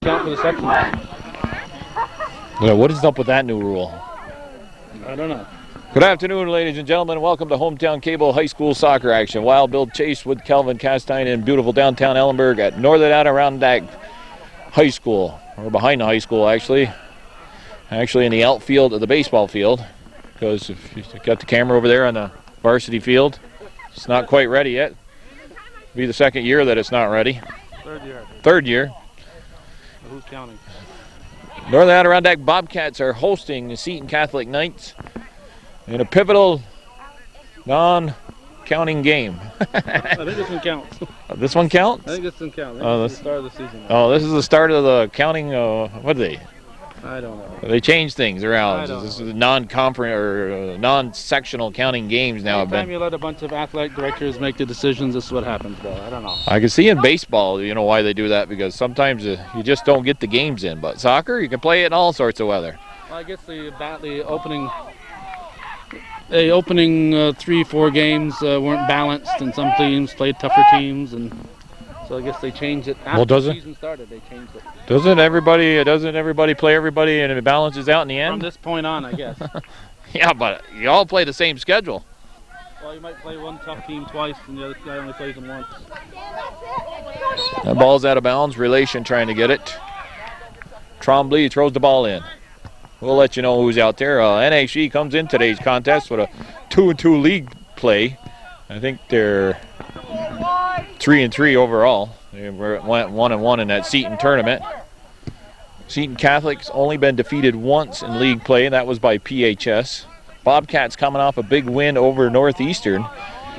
Count for the section. What is up with that new rule? I don't know. Good afternoon, ladies and gentlemen. Welcome to Hometown Cable High School Soccer Action. Wild Bill Chase with Kelvin Castine in beautiful downtown Ellenburg at Northern Adirondack High School. We're behind the high school, actually in the outfield of the baseball field, because if you got the camera over there on the varsity field, it's not quite ready yet. It'll be the second year that it's not ready. Third year. Who's counting? Northern Adirondack Bobcats are hosting the Seton Catholic Knights in a pivotal non-counting game. I think this one counts. This one counts? I think this one counts. This is the start of the season. This is the start of the counting. What are they? I don't know. They change things around. This is non-conference or non-sectional counting games now. Anytime you let a bunch of athletic directors make the decisions, this is what happens, though. I don't know. I can see in baseball, why they do that, because sometimes you just don't get the games in. But soccer, you can play it in all sorts of weather. Well, I guess the opening 3-4 games weren't balanced, and some teams played tougher teams, and so I guess they changed it after the season started. They changed it. Doesn't everybody play everybody and it balances out in the end? From this point on, I guess. Yeah, but you all play the same schedule. Well, you might play one tough team twice, and the other guy only plays them once. That ball's out of bounds. Relation trying to get it. Trombley throws the ball in. We'll let you know who's out there. NAC comes in today's contest with a 2-2 league play. I think they're 3-3 overall. They went 1-1 in that Seton tournament. Seton Catholic's only been defeated once in league play, and that was by PHS. Bobcats coming off a big win over Northeastern,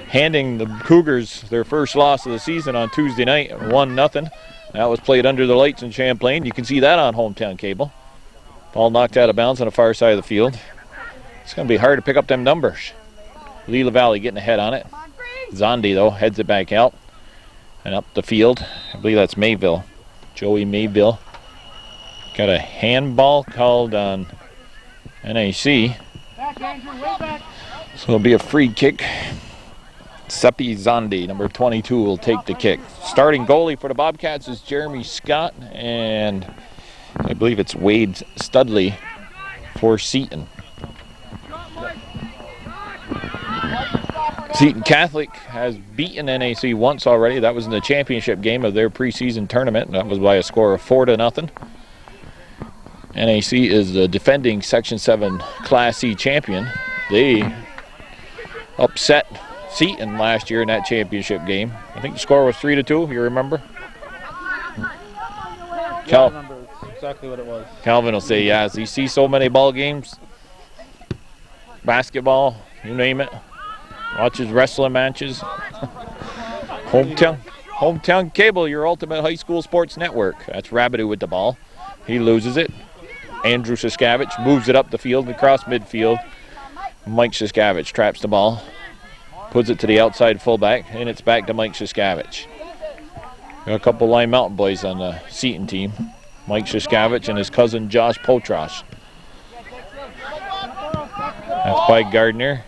handing the Cougars their first loss of the season on Tuesday night, 1-0. That was played under the lights in Champlain. You can see that on Hometown Cable. Ball knocked out of bounds on the far side of the field. It's going to be hard to pick up them numbers. Lila Valley getting ahead on it. Zondi, though, heads it back out and up the field. I believe that's Mayville. Joey Mayville. Got a handball called on NAC. So it'll be a free kick. Seppi Zondi, number 22, will take the kick. Starting goalie for the Bobcats is Jeremy Scott, and I believe it's Wade Studley for Seton. Seton Catholic has beaten NAC once already. That was in the championship game of their preseason tournament. That was by a score of 4-0. NAC is the defending Section 7 Class C champion. They upset Seton last year in that championship game. I think the score was 3-2, if you remember. I remember exactly what it was. Calvin will say, yes, you see so many ball games, basketball, you name it. Watches wrestling matches. Hometown Cable, your ultimate high school sports network. That's Rabideau with the ball. He loses it. Andrew Siskavich moves it up the field across midfield. Mike Siskavich traps the ball, puts it to the outside fullback, and it's back to Mike Siskavich. Got a couple Lime Mountain boys on the Seton team. Mike Siskavich and his cousin Josh Potrosh. That's by Gardner.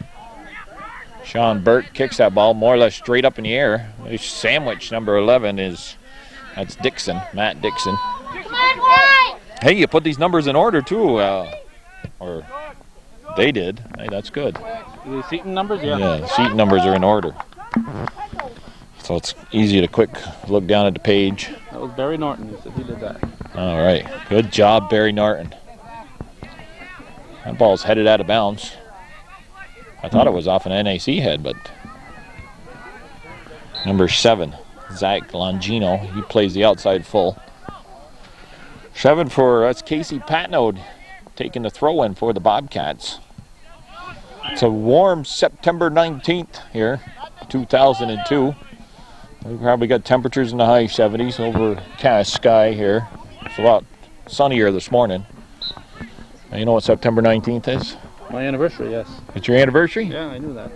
Sean Burt kicks that ball more or less straight up in the air. His sandwich, number 11, that's Dixon, Matt Dixon. Hey, you put these numbers in order too, or they did. Hey, that's good. The Seton numbers, yeah. Yeah, the Seton numbers are in order. So it's easy to quick look down at the page. That was Barry Norton. He said he did that. All right, good job, Barry Norton. That ball's headed out of bounds. I thought it was off an NAC head, but number 7, Zach Longino, he plays the outside full. 7 that's Casey Patnode taking the throw-in for the Bobcats. It's a warm September 19th here, 2002. We probably got temperatures in the high 70s, overcast sky here. It's a lot sunnier this morning. Now, you know what September 19th is? My anniversary, yes. It's your anniversary? Yeah, I knew that.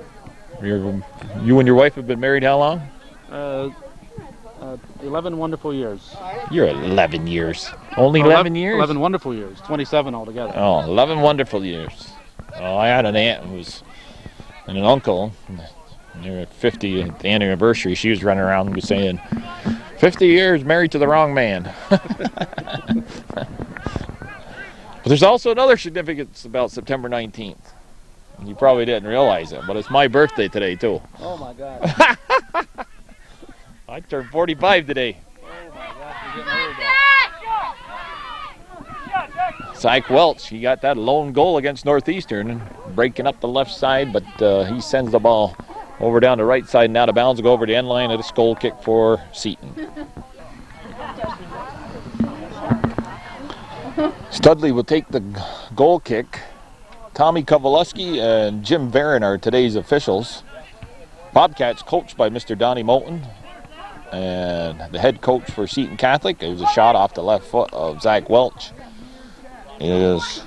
You and your wife have been married how long? 11 wonderful years. You're 11 years. Only 11 years? 11 wonderful years. 27 altogether. Oh, 11 wonderful years. Oh, I had an aunt and an uncle. Their 50th anniversary. She was running around saying 50 years married to the wrong man. But there's also another significance about September 19th. You probably didn't realize it, but it's my birthday today, too. Oh, my God. I turned 45 today. Oh, my gosh, you're getting old. Zach Welch, he got that lone goal against Northeastern, breaking up the left side, but he sends the ball over down the right side and out of bounds. Go over the end line at a goal kick for Seton. Studley will take the goal kick. Tommy Kowalewski and Jim Varon are today's officials. Bobcats coached by Mr. Donnie Moulton. And the head coach for Seton Catholic, it was a shot off the left foot of Zach Welch, is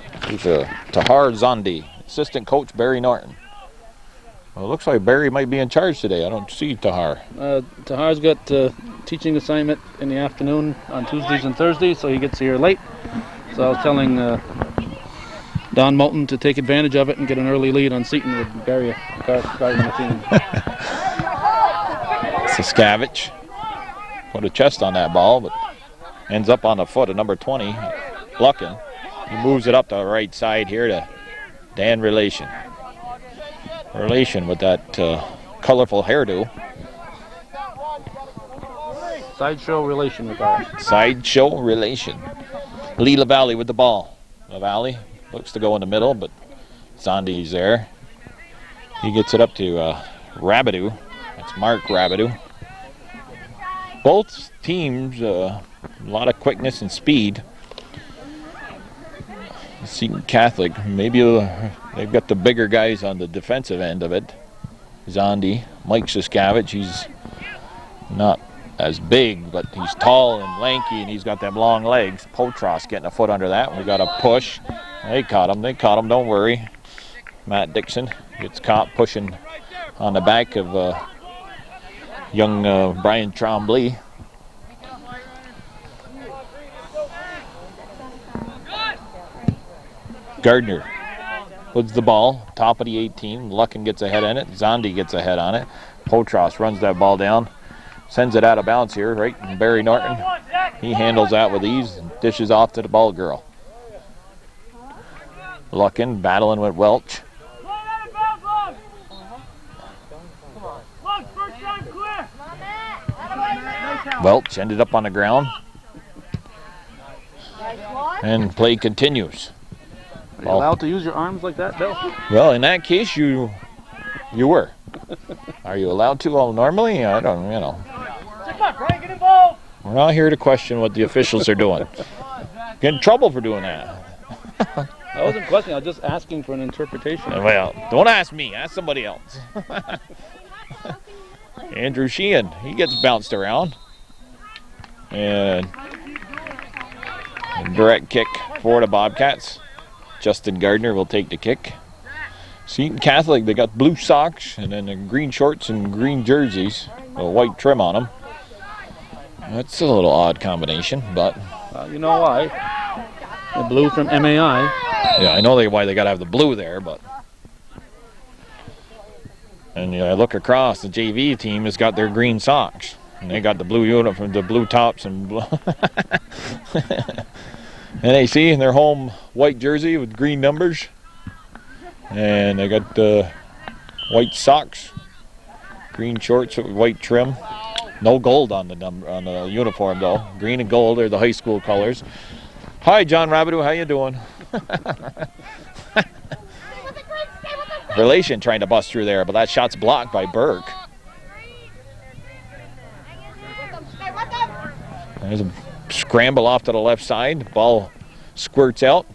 Tahar Zondi. Assistant coach Barry Norton. Well, it looks like Barry might be in charge today. I don't see Tahar. Tahar's got teaching assignment in the afternoon on Tuesdays and Thursdays, so he gets here late. So I was telling Don Moulton to take advantage of it and get an early lead on Seton with Barry guarding the team. Saskavich put a chest on that ball, but ends up on the foot of number 20, Luckin. He moves it up the right side here to Dan Relation. Relation with that colorful hairdo. Sideshow Relation with that. Sideshow Relation. Lee LaValle with the ball. LaValle looks to go in the middle, but Zondi's there. He gets it up to Rabideau. That's Mark Rabideau. Both teams, a lot of quickness and speed. Seton Catholic, maybe they've got the bigger guys on the defensive end of it. Zondi, Mike Saskavich, he's not as big, but he's tall and lanky, and he's got them long legs. Potros getting a foot under that. We got a push. They caught him, don't worry. Matt Dixon gets caught pushing on the back of young Brian Trombley. Gardner puts the ball, top of the 18. Luckin gets ahead on it. Zondi gets ahead on it. Potros runs that ball down, sends it out of bounds here, right? And Barry Norton, he handles that with ease and dishes off to the ball girl. Luckin battling with Welch. Welch ended up on the ground. And play continues. Are you allowed to use your arms like that, Bill? Well, in that case, you were. Are you allowed to? Well, normally, I don't, We're not here to question what the officials are doing. Get in trouble for doing that. I wasn't questioning, I was just asking for an interpretation. Well, don't ask me, ask somebody else. Andrew Sheehan, he gets bounced around. And direct kick for the Bobcats. Justin Gardner will take the kick. Seton Catholic, they got blue socks and then the green shorts and green jerseys, a white trim on them. That's a little odd combination, but you know why? The blue from MAI. Yeah, I know why they got to have the blue there, but. And I look across, the JV team has got their green socks, and they got the blue uniform, the blue tops and blue. NAC in their home white jersey with green numbers, and they got the white socks, green shorts with white trim. No gold on the uniform though. Green and gold are the high school colors. Hi, John Rabideau, how you doing? Relation trying to bust through there, but that shot's blocked by Burke. There's a scramble off to the left side. Ball squirts out.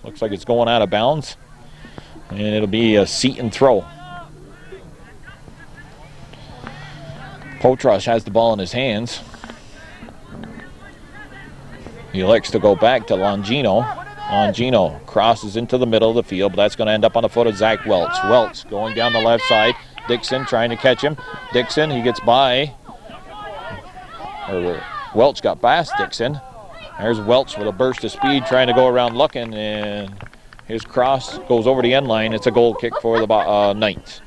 Looks like it's going out of bounds. And it'll be a Seton throw. Potros has the ball in his hands. He elects to go back to Longino. Longino crosses into the middle of the field, but that's going to end up on the foot of Zach Welch. Welch going down the left side. Dixon trying to catch him. Dixon, he gets by. Welch got past Dixon. There's Welch with a burst of speed trying to go around Luckin, and his cross goes over the end line. It's a goal kick for the Knights.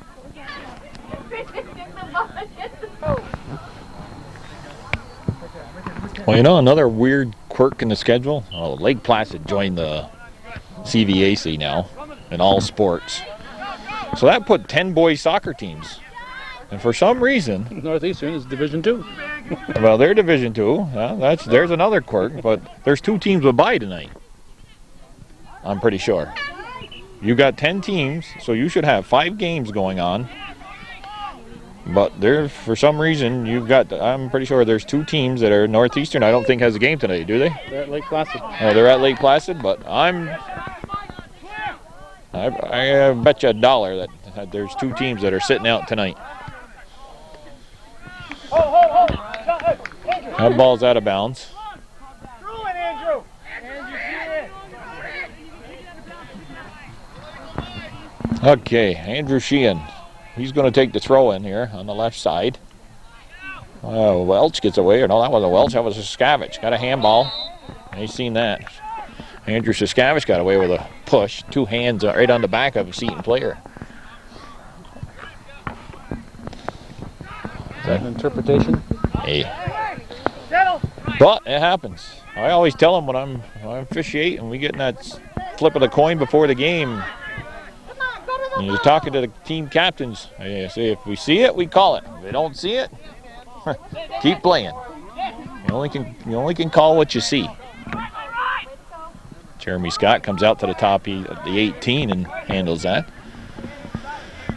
Well, you know, another weird quirk in the schedule. Oh, Lake Placid joined the CVAC now in all sports. So that put 10 boys soccer teams. And for some reason, Northeastern is Division 2. well, they're Division 2. There's another quirk, but there's 2 teams with bye tonight. I'm pretty sure. You got 10 teams, so you should have 5 games going on. But there, for some reason, I'm pretty sure there's 2 teams that are Northeastern. I don't think has a game tonight, do they? They're at Lake Placid. Oh, they're at Lake Placid, but I bet you $1 that there's 2 teams that are sitting out tonight. That ball's out of bounds. Okay, Andrew Sheehan. He's going to take the throw in here on the left side. Welch gets away. No, that wasn't Welch. That was Saskavich. Got a handball. You've seen that. Andrew Saskavich got away with a push. 2 hands right on the back of a Seton player. Is that an interpretation? Hey. But it happens. I always tell them when I officiate and we get in that flip of the coin before the game. And you're talking to the team captains. I say, if we see it, we call it. If we don't see it, keep playing. You only can call what you see. Jeremy Scott comes out to the top of the 18 and handles that.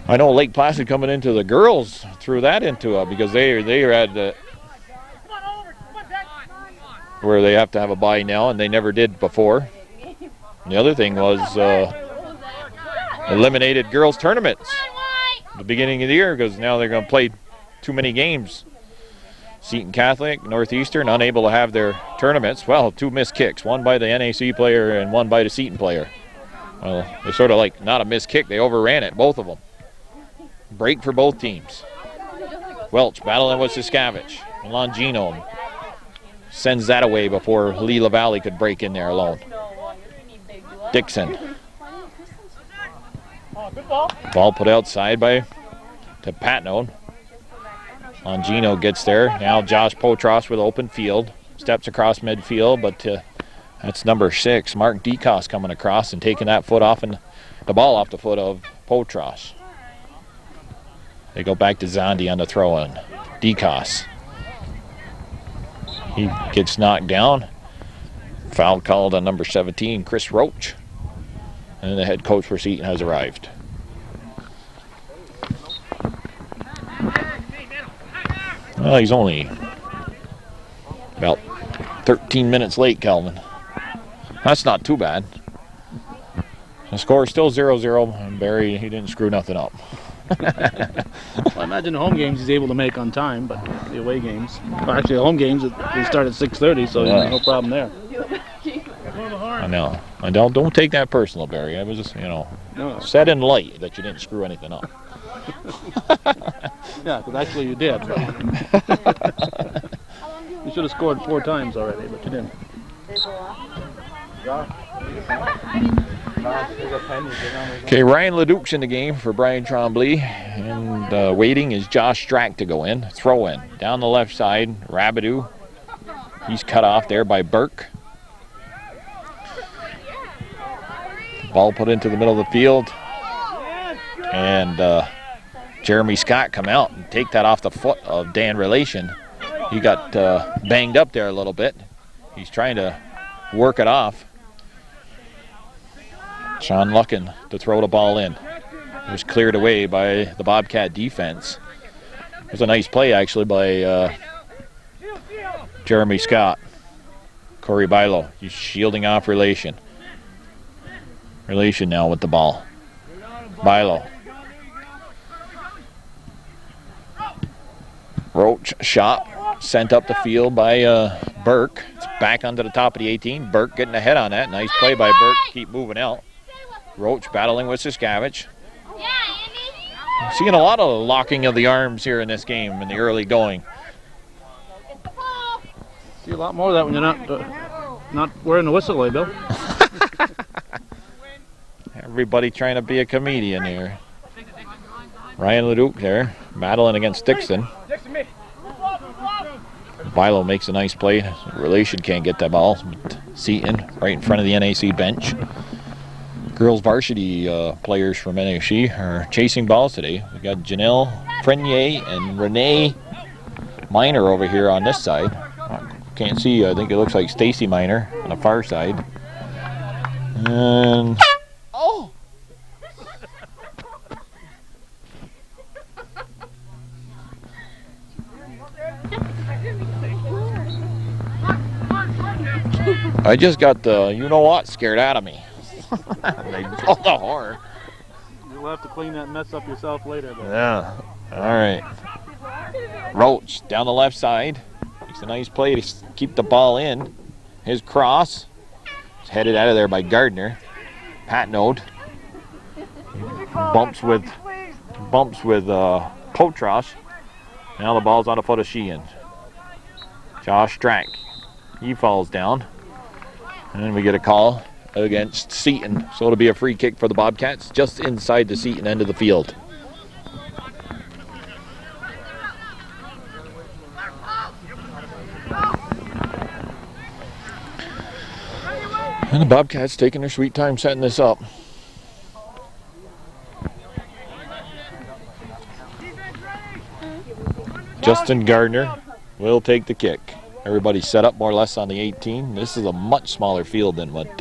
I know Lake Placid coming into the girls threw that into it because they are at where they have to have a bye now, and they never did before. And the other thing was eliminated girls tournaments at the beginning of the year because now they're going to play too many games. Seton Catholic, Northeastern, unable to have their tournaments. Well, 2 missed kicks, one by the NAC player and one by the Seton player. Well, they're sort of like not a missed kick. They overran it, both of them. Break for both teams. Welch battling with Saskavich. Longino sends that away before Lee LaValle could break in there alone. Dixon. Ball put outside to Patno. Longino gets there. Now Josh Potros with open field. Steps across midfield, but that's number 6, Mark DeCoss, coming across and taking that foot off and the ball off the foot of Potros. They go back to Zondi on the throw-in. DeCoss. He gets knocked down. Foul called on number 17, Chris Roach. And the head coach for Seton has arrived. Well, he's only about 13 minutes late, Calvin. That's not too bad. The score is still 0-0, and Barry, he didn't screw nothing up. Well, I imagine the home games he's able to make on time, but the away games, well, actually the home games, they start at 6:30, so no problem there. I know. Don't take that personal, Barry. I was just, set in light that you didn't screw anything up. Yeah, because actually you did. You should have scored 4 times already, but you didn't. Okay, Ryan Leduc's in the game for Brian Tremblay, and waiting is Josh Strack to go in. Throw in. Down the left side, Rabidou. He's cut off there by Burke. Ball put into the middle of the field. And Jeremy Scott come out and take that off the foot of Dan Relation. He got banged up there a little bit. He's trying to work it off. Sean Luckin to throw the ball in. It was cleared away by the Bobcat defense. It was a nice play, actually, by Jeremy Scott. Corey Bilo, he's shielding off Relation. Relation now with the ball. Bilo. Roach shot, sent up the field by Burke. It's back onto the top of the 18. Burke getting ahead on that. Nice play by Burke. Keep moving out. Roach battling with Saskavich. Seeing a lot of locking of the arms here in this game in the early going. See a lot more of that when you're not wearing the whistle, eh, Bill? Everybody trying to be a comedian here. Ryan Leduc there, battling against Dixon. Bilo makes a nice play. Relation can't get that ball. Seton right in front of the NAC bench. Girls varsity players from NAC are chasing balls today. We got Janelle Prenier and Renee Miner over here on this side. Can't see, I think it looks like Stacy Miner on the far side. And oh! I just got the you-know-what scared out of me. They pulled the horn. You'll have to clean that mess up yourself later. But. Yeah. All right. Roach down the left side. Makes a nice play to keep the ball in. His cross. It's headed out of there by Gardner. Patnode. Bumps with Potros. Now the ball's on the foot of Sheehan. Josh Strack. He falls down. And then we get a call against Seton. So it'll be a free kick for the Bobcats just inside the Seton end of the field. And the Bobcats taking their sweet time setting this up. Justin Gardner will take the kick. Everybody's set up more or less on the 18. This is a much smaller field than what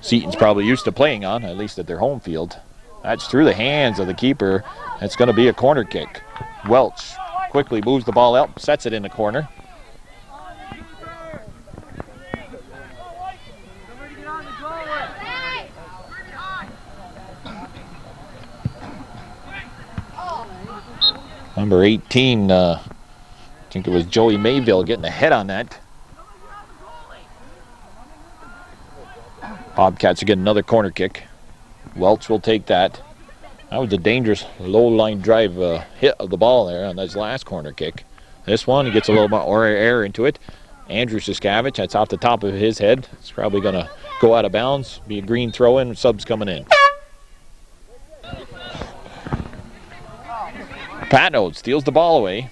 Seton's probably used to playing on, at least at their home field. That's through the hands of the keeper. It's going to be a corner kick. Welch quickly moves the ball out, sets it in the corner. Number 18, I think it was Joey Mayville getting a head on that. Bobcats are getting another corner kick. Welch will take that. That was a dangerous low-line drive hit of the ball there on this last corner kick. This one, he gets a little more air into it. Andrew Siskavich, that's off the top of his head. It's probably going to go out of bounds, be a green throw-in, subs coming in. Patnode steals the ball away.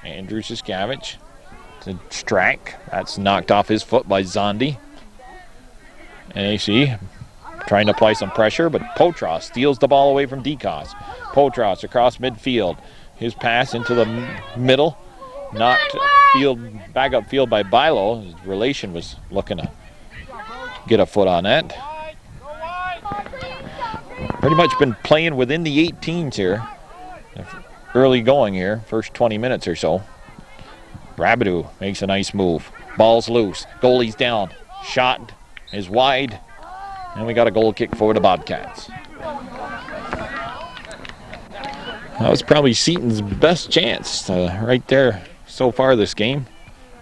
Andrew Siskavich to Strack. That's knocked off his foot by Zondi. NAC trying to apply some pressure, but Potros steals the ball away from Decos. Potros across midfield. His pass into the middle. Knocked back upfield by Bilo. His relation was looking to get a foot on that. Pretty much been playing within the 18s here. Early going here, first 20 minutes or so. Rabidou makes a nice move. Ball's loose. Goalie's down. Shot is wide. And we got a goal kick for the Bobcats. That was probably Seton's best chance right there so far this game.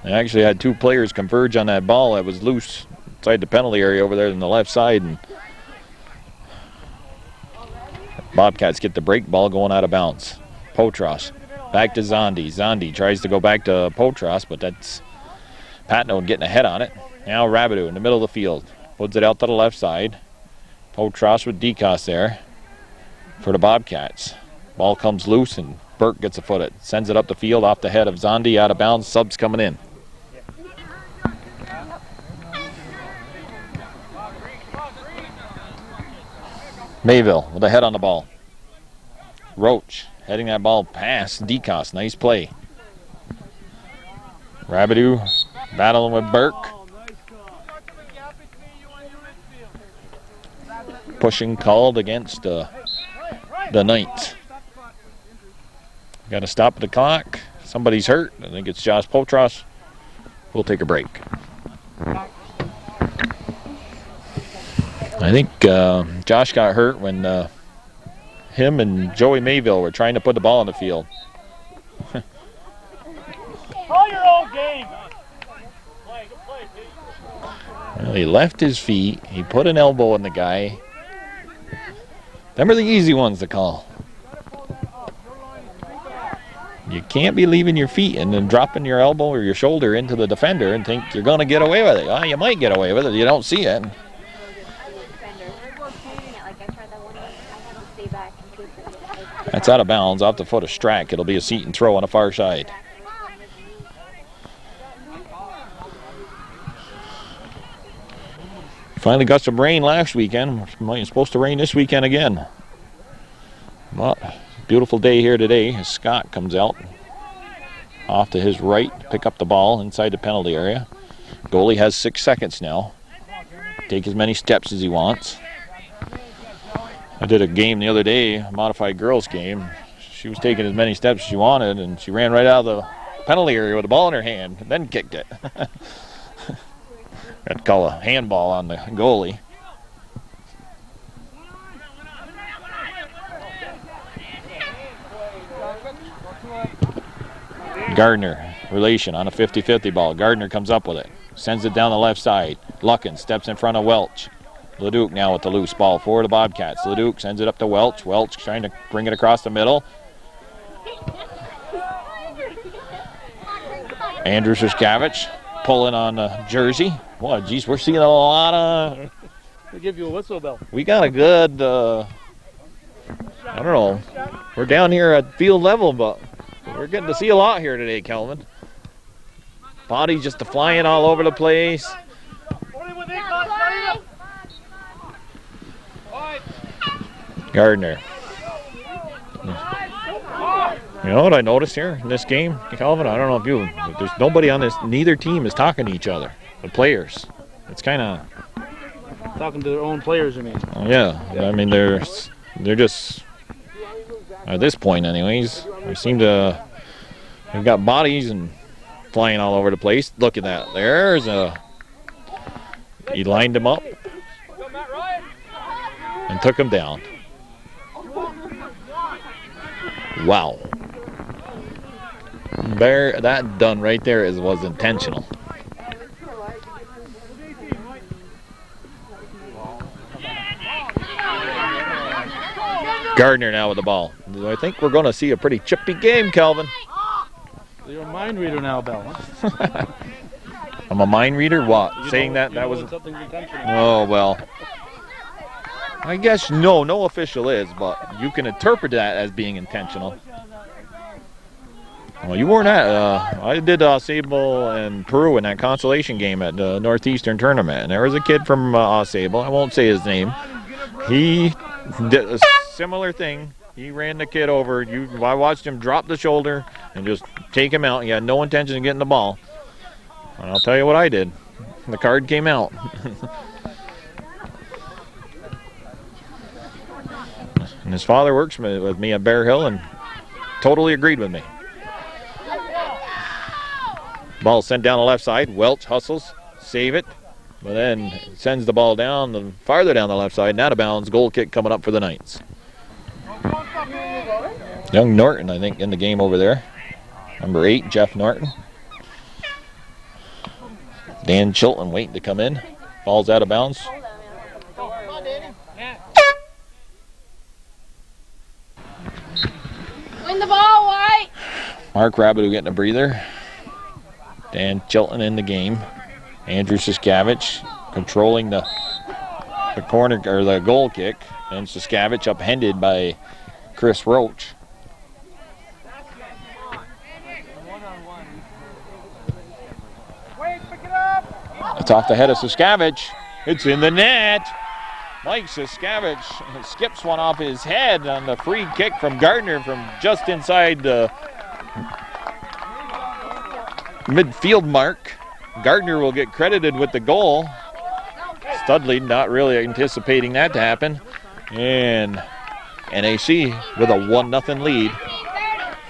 They actually had two players converge on that ball that was loose inside the penalty area over there on the left side. And Bobcats get the break, ball going out of bounds. Potros back to Zondi. Zondi tries to go back to Potros, but that's Patnode getting a head on it. Now Rabidou in the middle of the field. Puts it out to the left side. Potros with Decos there for the Bobcats. Ball comes loose and Burke gets a foot it. Sends it up the field off the head of Zondi, out of bounds. Subs coming in. Mayville with a head on the ball. Roach heading that ball past Decos. Nice play. Rabidou battling with Burke. Pushing called against the Knights. Got to stop the clock. Somebody's hurt. I think it's Josh Potros. We'll take a break. I think Josh got hurt when him and Joey Mayville were trying to put the ball on the field. Call your own game. Well, he left his feet. He put an elbow in the guy. Them are the easy ones to call. You can't be leaving your feet and then dropping your elbow or your shoulder into the defender and think you're going to get away with it. Well, you might get away with it. You don't see it. That's out of bounds, off the foot of Strack. It'll be a Seton throw on the far side. Finally got some rain last weekend. It's supposed to rain this weekend again. But beautiful day here today as Scott comes out off to his right to pick up the ball inside the penalty area. Goalie has 6 seconds now. Take as many steps as he wants. I did a game the other day, a modified girls game. She was taking as many steps as she wanted, and she ran right out of the penalty area with the ball in her hand, and then kicked it. Got to call a handball on the goalie. Gardner, relation on a 50-50 ball. Gardner comes up with it. Sends it down the left side. Luckin steps in front of Welch. Leduc now with the loose ball for the Bobcats. Leduc sends it up to Welch. Welch trying to bring it across the middle. Andrew Siskavich pulling on the jersey. Boy, geez, we're seeing a lot of... They give you a whistle bell. We got a good... I don't know. We're down here at field level, but we're getting to see a lot here today, Kelvin. Bodies just flying all over the place. Gardner. You know what I noticed here in this game, Calvin? I don't know if you... There's nobody on this... Neither team is talking to each other. The players. It's kind of... Talking to their own players, you mean? Yeah. I mean, they're just... At this point, anyways, they seem to... They've got bodies and flying all over the place. Look at that. There's a... He lined him up and took him down. Wow. That done right there was intentional. Gardner now with the ball. I think we're going to see a pretty chippy game, Calvin. You're a mind reader now, Bell. Huh? I'm a mind reader? What? You Saying know, that was... something's intentional. Oh, well. I guess no official is, but you can interpret that as being intentional. Well, you weren't at... I did Sable and Peru in that consolation game at the Northeastern tournament, and there was a kid from Sable. I won't say his name. He did a similar thing. He ran the kid over. I watched him drop the shoulder and just take him out. He had no intention of getting the ball. And I'll tell you what I did. The card came out. And his father works with me at Bear Hill and totally agreed with me. Ball sent down the left side. Welch hustles, save it, but then sends the ball down, farther down the left side, and out of bounds. Goal kick coming up for the Knights. Young Norton, I think, in the game over there. Number 8, Jeff Norton. Dan Chilton waiting to come in. Ball's out of bounds. Win the ball, White. Mark Rabideau getting a breather. Dan Chilton in the game. Andrew Siskavich controlling the corner or the goal kick. And Siskavich upended by Chris Roach. It's off the head of Siskavich. It's in the net. Mike Siskavich skips one off his head on the free kick from Gardner from just inside the midfield mark. Gardner will get credited with the goal. Studley not really anticipating that to happen. And NAC with a 1-0 lead.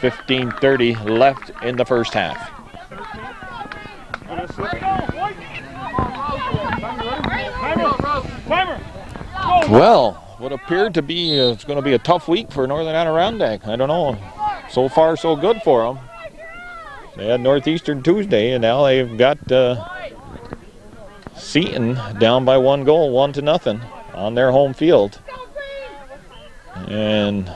15:30 left in the first half. Well, what appeared to be it's going to be a tough week for Northern Adirondack. I don't know. So far, so good for them. They had Northeastern Tuesday, and now they've got Seton down by 1 goal, 1-0 on their home field. And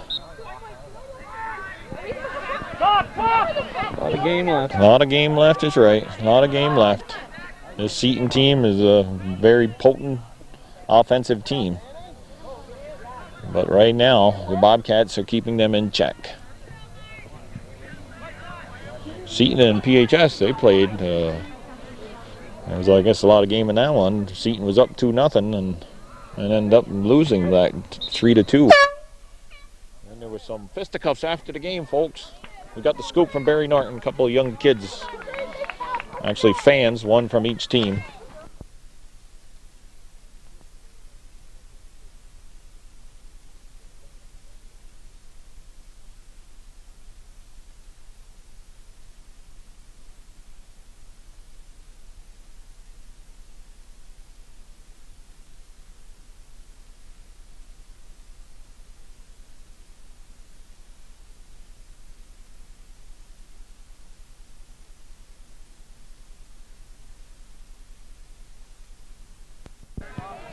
A lot of game left. a lot of game left is right. A lot of game left. This Seton team is a very potent offensive team. But right now, the Bobcats are keeping them in check. Seton and PHS, they played There was, I guess, a lot of game in that one. Seton was up 2-0 and ended up losing that 3-2. And there was some fisticuffs after the game, folks. We got the scoop from Barry Norton, a couple of young kids, actually fans, one from each team.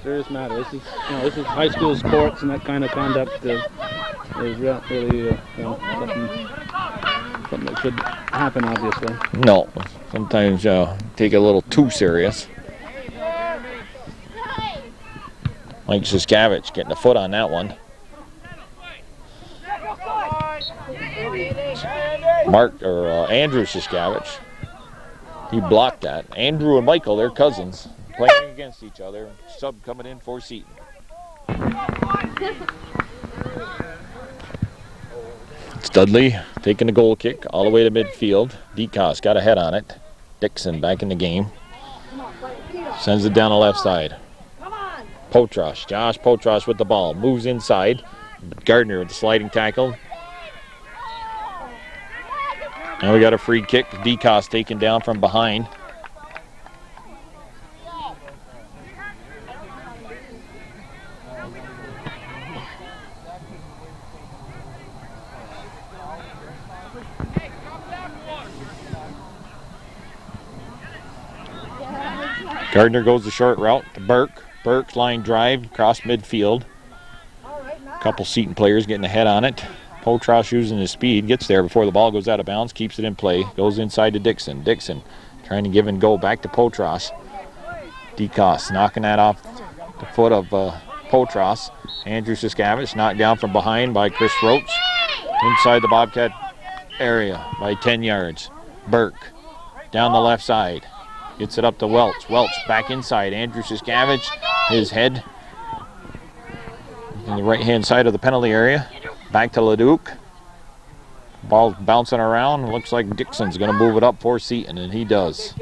Serious matter. This is high school sports, and that kind of conduct is really something that should happen, obviously. No, sometimes take it a little too serious. Mike Siskavich getting a foot on that one. Andrew Siskavich, he blocked that. Andrew and Michael, they're cousins, playing against each other. Sub coming in for Seton. Studley taking the goal kick all the way to midfield. DeCoste got a head on it. Dixon back in the game. Sends it down the left side. Potros, Josh Potros with the ball. Moves inside. Gardner with the sliding tackle. Now we got a free kick. DeCoste taken down from behind. Gardner goes the short route to Burke. Burke's line drive across midfield. A couple Seton players getting a head on it. Potros using his speed, gets there before the ball goes out of bounds, keeps it in play, goes inside to Dixon. Dixon trying to give and go back to Potros. DeCoste knocking that off the foot of Potros. Andrew Siskavich knocked down from behind by Chris Roach. Inside the Bobcat area by 10 yards. Burke down the left side. Gets it up to Welch. Welch back inside. Andrew Siskavich, his head in the right-hand side of the penalty area. Back to Leduc. Ball bouncing around. Looks like Dixon's going to move it up for Seton, and he does.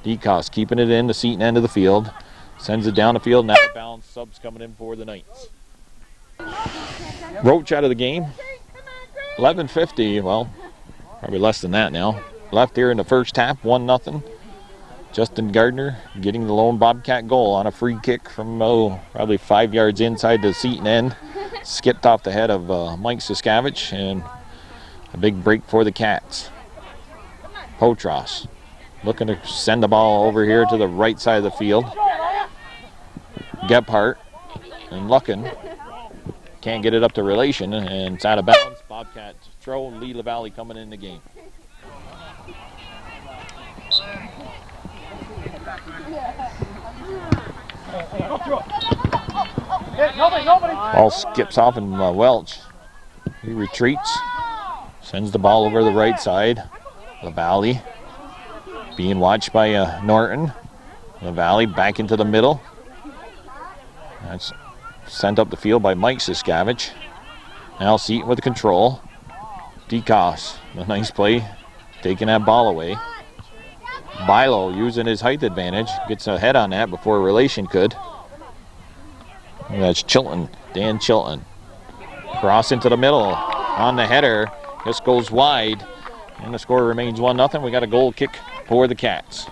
DeCoste keeping it in the Seton end of the field. Sends it down the field, and out of bounds. Subs coming in for the Knights. Roach out of the game. 11:50, well, probably less than that now. Left here in the first half, 1-0. Justin Gardner getting the lone Bobcat goal on a free kick from probably 5 yards inside the Seton end. Skipped off the head of Mike Siskavich, and a big break for the Cats. Potros looking to send the ball over here to the right side of the field. Gebhardt and Luckin can't get it up to relation, and it's out of bounds. Bobcat throw, and Lee LaValle coming in the game. Ball skips off, and Welch, he retreats, sends the ball over the right side. LaValle being watched by Norton. LaValle back into the middle. That's sent up the field by Mike Siskavich. Now Seton with control. DeCoste, a nice play, taking that ball away. Bilo using his height advantage, gets a head on that before relation could. And that's Chilton, Dan Chilton. Cross into the middle on the header. This goes wide, and the score remains 1-0. We got a goal kick for the Cats.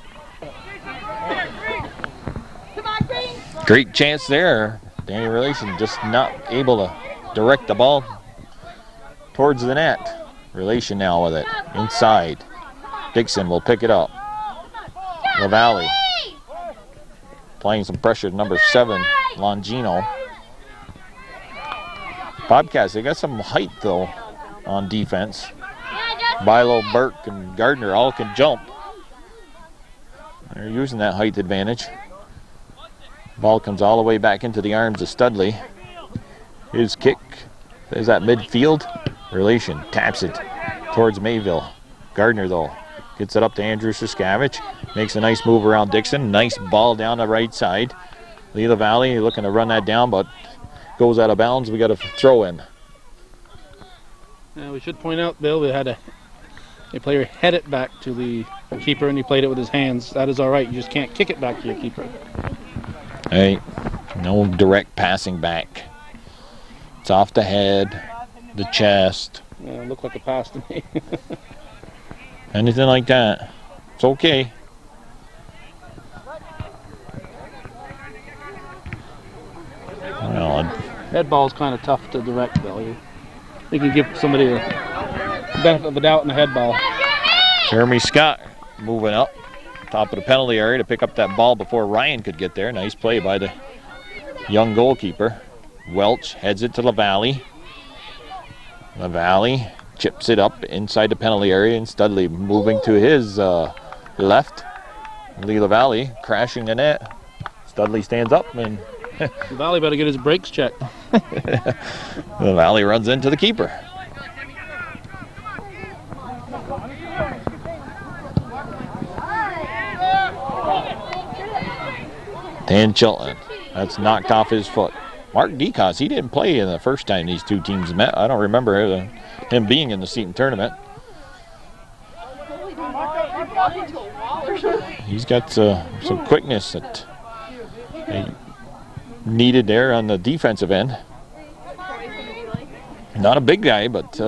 Great chance there. Danny Relation just not able to direct the ball towards the net. Relation now with it inside. Dixon will pick it up. LaValle applying some pressure to number 7, Longino. Bobcats, they got some height though on defense. Bilo, Burke, and Gardner all can jump. They're using that height advantage. Ball comes all the way back into the arms of Studley. His kick is at midfield. Relation taps it towards Mayville. Gardner though gets it up to Andrew Siskavich. Makes a nice move around Dixon. Nice ball down the right side. Lee LaValle looking to run that down, but goes out of bounds. We got a throw in. Yeah, we should point out, Bill, we had a player head it back to the keeper, and he played it with his hands. That is all right. You just can't kick it back to your keeper. Hey, no direct passing back. It's off the head, the chest. Yeah, it looked like a pass to me. Anything like that, it's okay. Well, Head ball's kind of tough to direct, Bill. You can give somebody a benefit of the doubt in the head ball. Jeremy Scott moving up, top of the penalty area to pick up that ball before Ryan could get there. Nice play by the young goalkeeper. Welch heads it to LaValle. LaValle chips it up inside the penalty area, and Studley moving to his left. Lee LaValle crashing the net. Studley stands up, and LaValle better get his brakes checked. LaValle runs into the keeper. Dan Chilton, that's knocked off his foot. Mark Decos, he didn't play in the first time these two teams met. I don't remember him being in the Seton tournament. He's got some quickness that they needed there on the defensive end. Not a big guy, but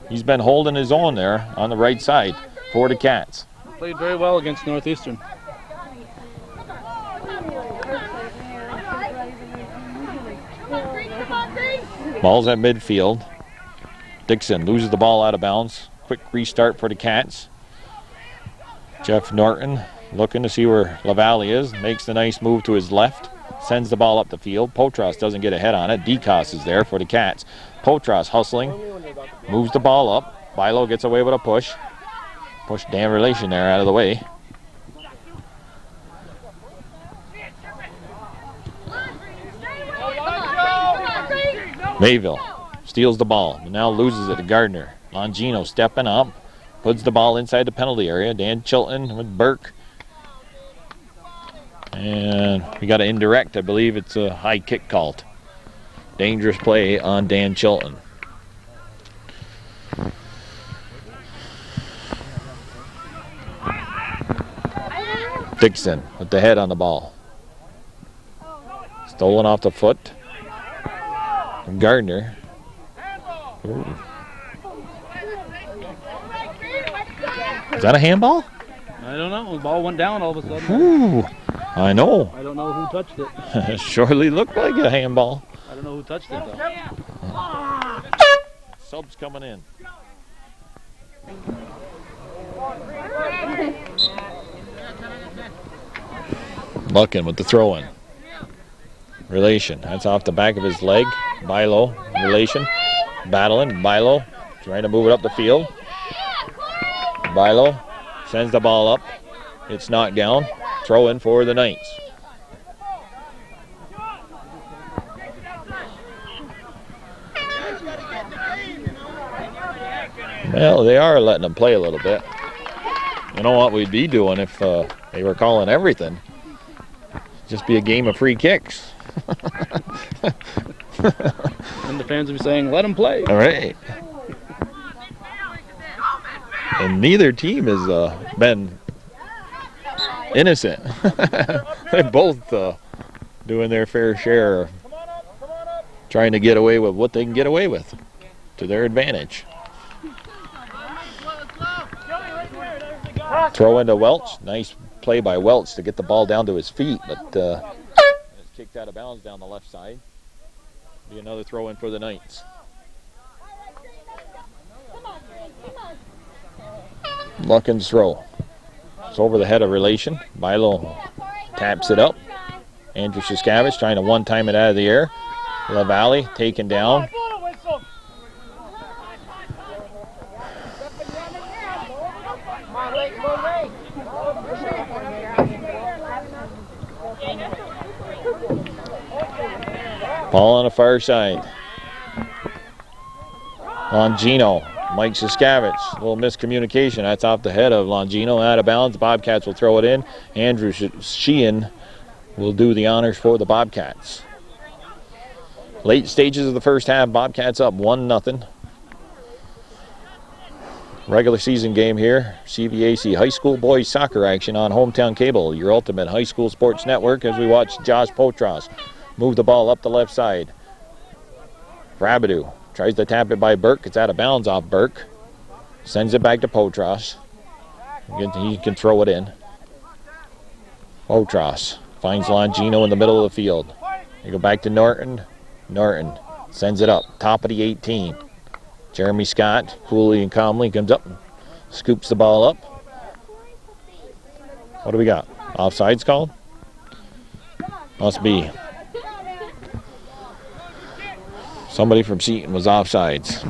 he's been holding his own there on the right side for the Cats. Played very well against Northeastern. Ball's at midfield. Dixon loses the ball out of bounds. Quick restart for the Cats. Jeff Norton looking to see where LaValle is. Makes the nice move to his left. Sends the ball up the field. Potros doesn't get a head on it. Decos is there for the Cats. Potros hustling. Moves the ball up. Bilo gets away with a push. Push Dan Relation there out of the way. Mayville steals the ball, but now loses it to Gardner. Longino stepping up, puts the ball inside the penalty area. Dan Chilton with Burke. And we got an indirect. I believe it's a high kick called. Dangerous play on Dan Chilton. Dixon with the head on the ball. Stolen off the foot. Gardner. Ooh. Is that a handball? I don't know. The ball went down all of a sudden. Ooh, I know. I don't know who touched it. It surely looked like a handball. I don't know who touched it, though. Subs coming in. Bucking with the throw-in. Relation. That's off the back of his leg. Bilo. Relation. Battling. Bilo trying to move it up the field. Bilo sends the ball up. It's knocked down. Throw in for the Knights. Well, they are letting them play a little bit. You know what we'd be doing if they were calling everything? Just be a game of free kicks. And the fans would be saying, let them play. All right. And neither team has been innocent. They're both doing their fair share of trying to get away with what they can get away with to their advantage. Throw into Welch. Nice play by Welch to get the ball down to his feet, but it's kicked out of bounds down the left side. Be another throw in for the Knights. Luckins throw. It's over the head of Relation. Bilo taps it up. Andrew Siskavich trying to one-time it out of the air. LaValle taken down. Ball on the far side. Longino Mike Siskavich, a little miscommunication. That's off the head of Longino, out of bounds. The Bobcats will throw it in. Andrew Sheehan will do the honors for the Bobcats. Late stages of the first half, Bobcats up 1-0. Regular season game here, CVAC High School Boys Soccer action on Hometown Cable, your ultimate high school sports network, as we watch Josh Potros move the ball up the left side. Rabidou tries to tap it by Burke. It's out of bounds off Burke. Sends it back to Potros. He can throw it in. Potros finds Longino in the middle of the field. They go back to Norton. Norton sends it up, top of the 18. Jeremy Scott, coolly and calmly, comes up and scoops the ball up. What do we got? Offsides called? Must be. Somebody from Seton was offsides.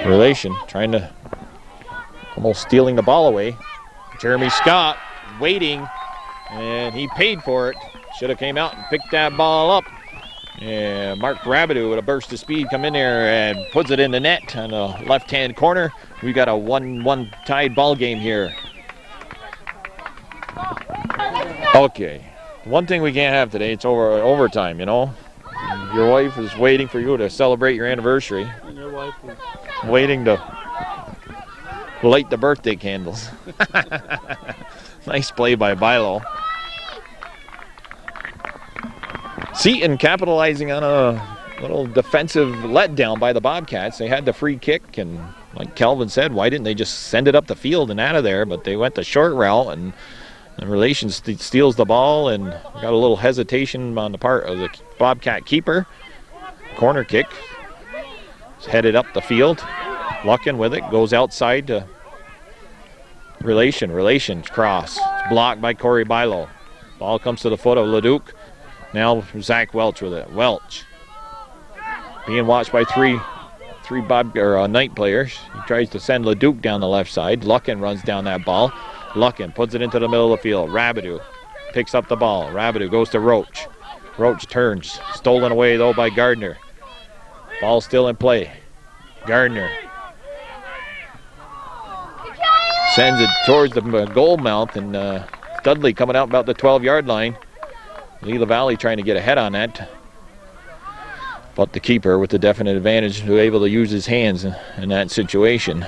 Relation trying to, almost stealing the ball away. Jeremy Scott waiting, and he paid for it. Should have came out and picked that ball up. And Mark Rabidou with a burst of speed come in there and puts it in the net on the left-hand corner. We got a 1-1 tied ball game here. Okay, one thing we can't have today, it's overtime, you know. Your wife is waiting for you to celebrate your anniversary. And your wife is waiting to light the birthday candles. Nice play by Bilo. Seton capitalizing on a little defensive letdown by the Bobcats. They had the free kick, and like Kelvin said, why didn't they just send it up the field and out of there? But they went the short route, and Relations steals the ball, and got a little hesitation on the part of the Bobcat keeper. Corner kick. It's headed up the field. Luckin with it, goes outside to Relations cross. It's blocked by Corey Bilo. Ball comes to the foot of Leduc. Now Zach Welch with it. Welch being watched by three Knight players. He tries to send Leduc down the left side. Luckin runs down that ball. Luckin puts it into the middle of the field. Rabidou picks up the ball. Rabidou goes to Roach. Roach turns. Stolen away though by Gardner. Ball still in play. Gardner sends it towards the goal mouth, and Studley coming out about the 12-yard line. Lee LaValle trying to get ahead on that. But the keeper with the definite advantage was able to use his hands in that situation.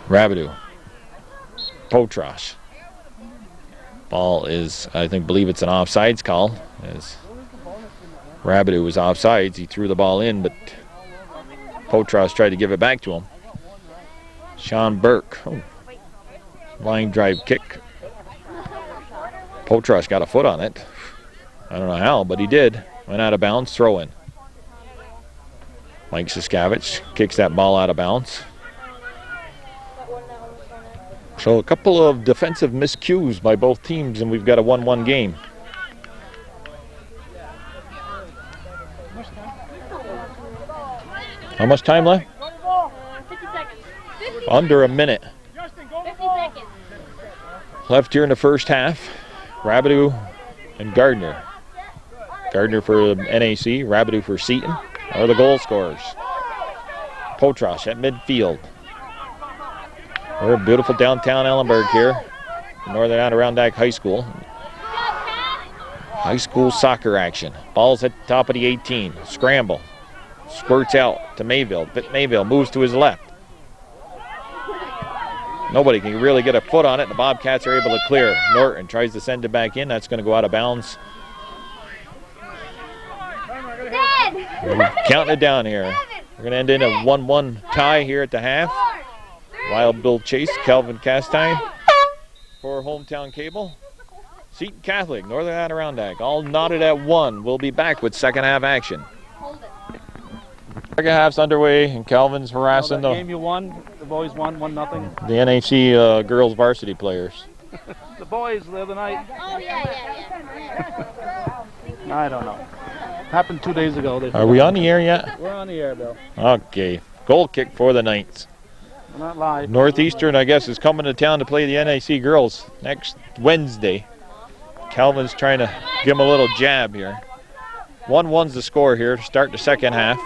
Rabidou. Potros. Ball is, believe it's an offsides call. As Rabidou was offsides, he threw the ball in, but Potros tried to give it back to him. Sean Burke. Line drive kick. Potros got a foot on it. I don't know how, but he did. Went out of bounds, throw in. Mike Siskavich kicks that ball out of bounds. So a couple of defensive miscues by both teams, and we've got a 1-1 game. How much time left? 50 seconds. Under a minute. 50 seconds. Left here in the first half. Rabidou and Gardner. Gardner for NAC, Rabidou for Seton are the goal scorers. Potros at midfield. We're in beautiful downtown Ellenburg here, Northern Adirondack High School. High school soccer action. Ball's at the top of the 18. Scramble. Squirts out to Mayville. Mayville moves to his left. Nobody can really get a foot on it. The Bobcats are able to clear. Norton tries to send it back in. That's going to go out of bounds. We're counting it down here. We're going to end in a 1-1 tie here at the half. Wild Bill Chase, Calvin Castine for Hometown Cable. Seton Catholic, Northern Adirondack, all knotted at 1. We'll be back with second half action. Second half's underway, and Calvin's harassing the game you won. The boys won 1-0. the NAC girls varsity players. The boys the other night. Oh, yeah. I don't know. Happened 2 days ago. Are we on the air yet? We're on the air, Bill. Okay. Goal kick for the Knights. We're not live. Northeastern, I guess, is coming to town to play the NAC girls next Wednesday. Calvin's trying to give them a little jab here. 1-1's the score here to start the second half.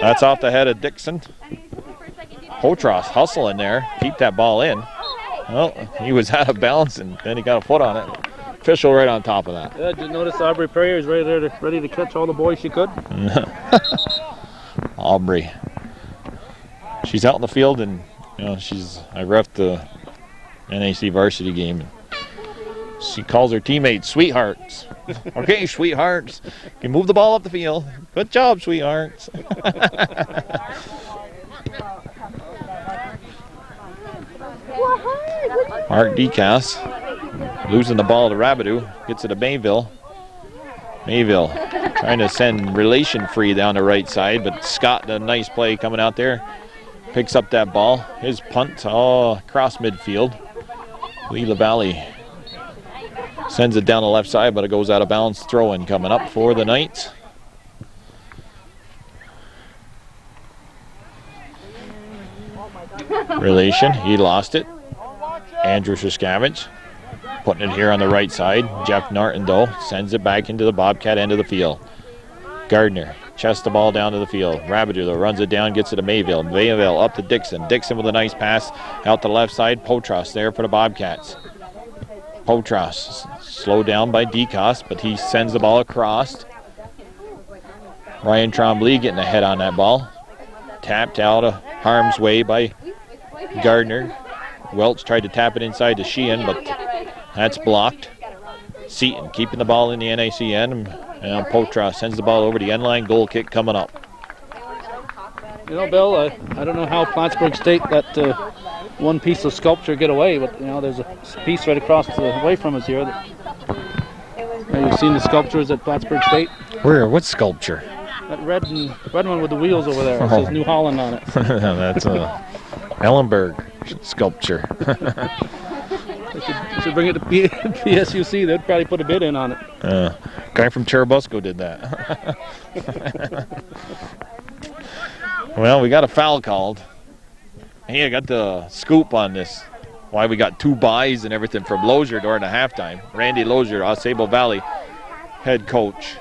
That's off the head of Dixon. Potros hustling there, keep that ball in. Well, he was out of balance and then he got a foot on it. Official right on top of that. Yeah, did you notice Aubrey Perrier is right there ready to catch all the boys she could? Aubrey. She's out in the field and I reffed the NAC varsity game. She calls her teammates sweethearts. Okay, sweethearts. You can move the ball up the field. Good job, sweethearts. Mark Decas losing the ball to Rabideau. Gets it to Mayville. Mayville trying to send Relation free down the right side, but Scott, a nice play coming out there. Picks up that ball. His punt across midfield. Lee LaValle sends it down the left side, but it goes out of bounds. Throw-in coming up for the Knights. Relation, he lost it. Andrew Shishkavich putting it here on the right side. Jeff Nartendale sends it back into the Bobcat end of the field. Gardner chests the ball down to the field. Rabideau runs it down, gets it to Mayville. Mayville up to Dixon. Dixon with a nice pass out the left side. Potros there for the Bobcats. Potros slowed down by Decos, but he sends the ball across. Ryan Trombley getting ahead on that ball. Tapped out of harm's way by Gardner. Welch tried to tap it inside to Sheehan, but that's blocked. Seton keeping the ball in the NAC end. And Potros sends the ball over the end line. Goal kick coming up. You know, Bill, I don't know how Plattsburgh State let one piece of sculpture get away, but there's a piece right across away from us here. You've seen the sculptures at Plattsburgh State? Where? What sculpture? That red one with the wheels over there. It says New Holland on it. That's a Ellenberg sculpture. They should bring it to PSUC. They'd probably put a bid in on it. Guy from Cherubusco did that. Well, we got a foul called. Hey, I got the scoop on this. Why we got 2 byes and everything from Lozier during the halftime. Randy Lozier, Osable Valley head coach.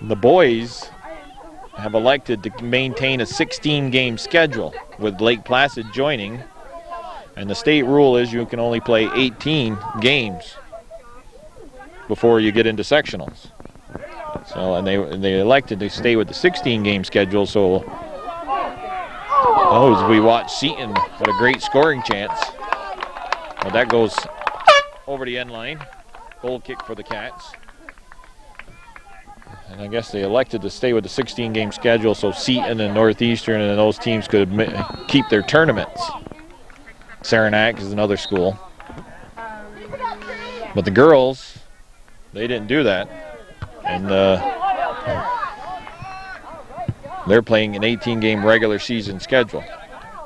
The boys have elected to maintain a 16-game schedule with Lake Placid joining. And the state rule is you can only play 18 games before you get into sectionals. So, and they elected to stay with the 16-game schedule. So, as we watch Seton got a great scoring chance. Well, that goes over the end line. Goal kick for the Cats. And I guess they elected to stay with the 16-game schedule so Seton and Northeastern and those teams could keep their tournaments. Saranac is another school. But the girls, they didn't do that. And they're playing an 18-game regular season schedule.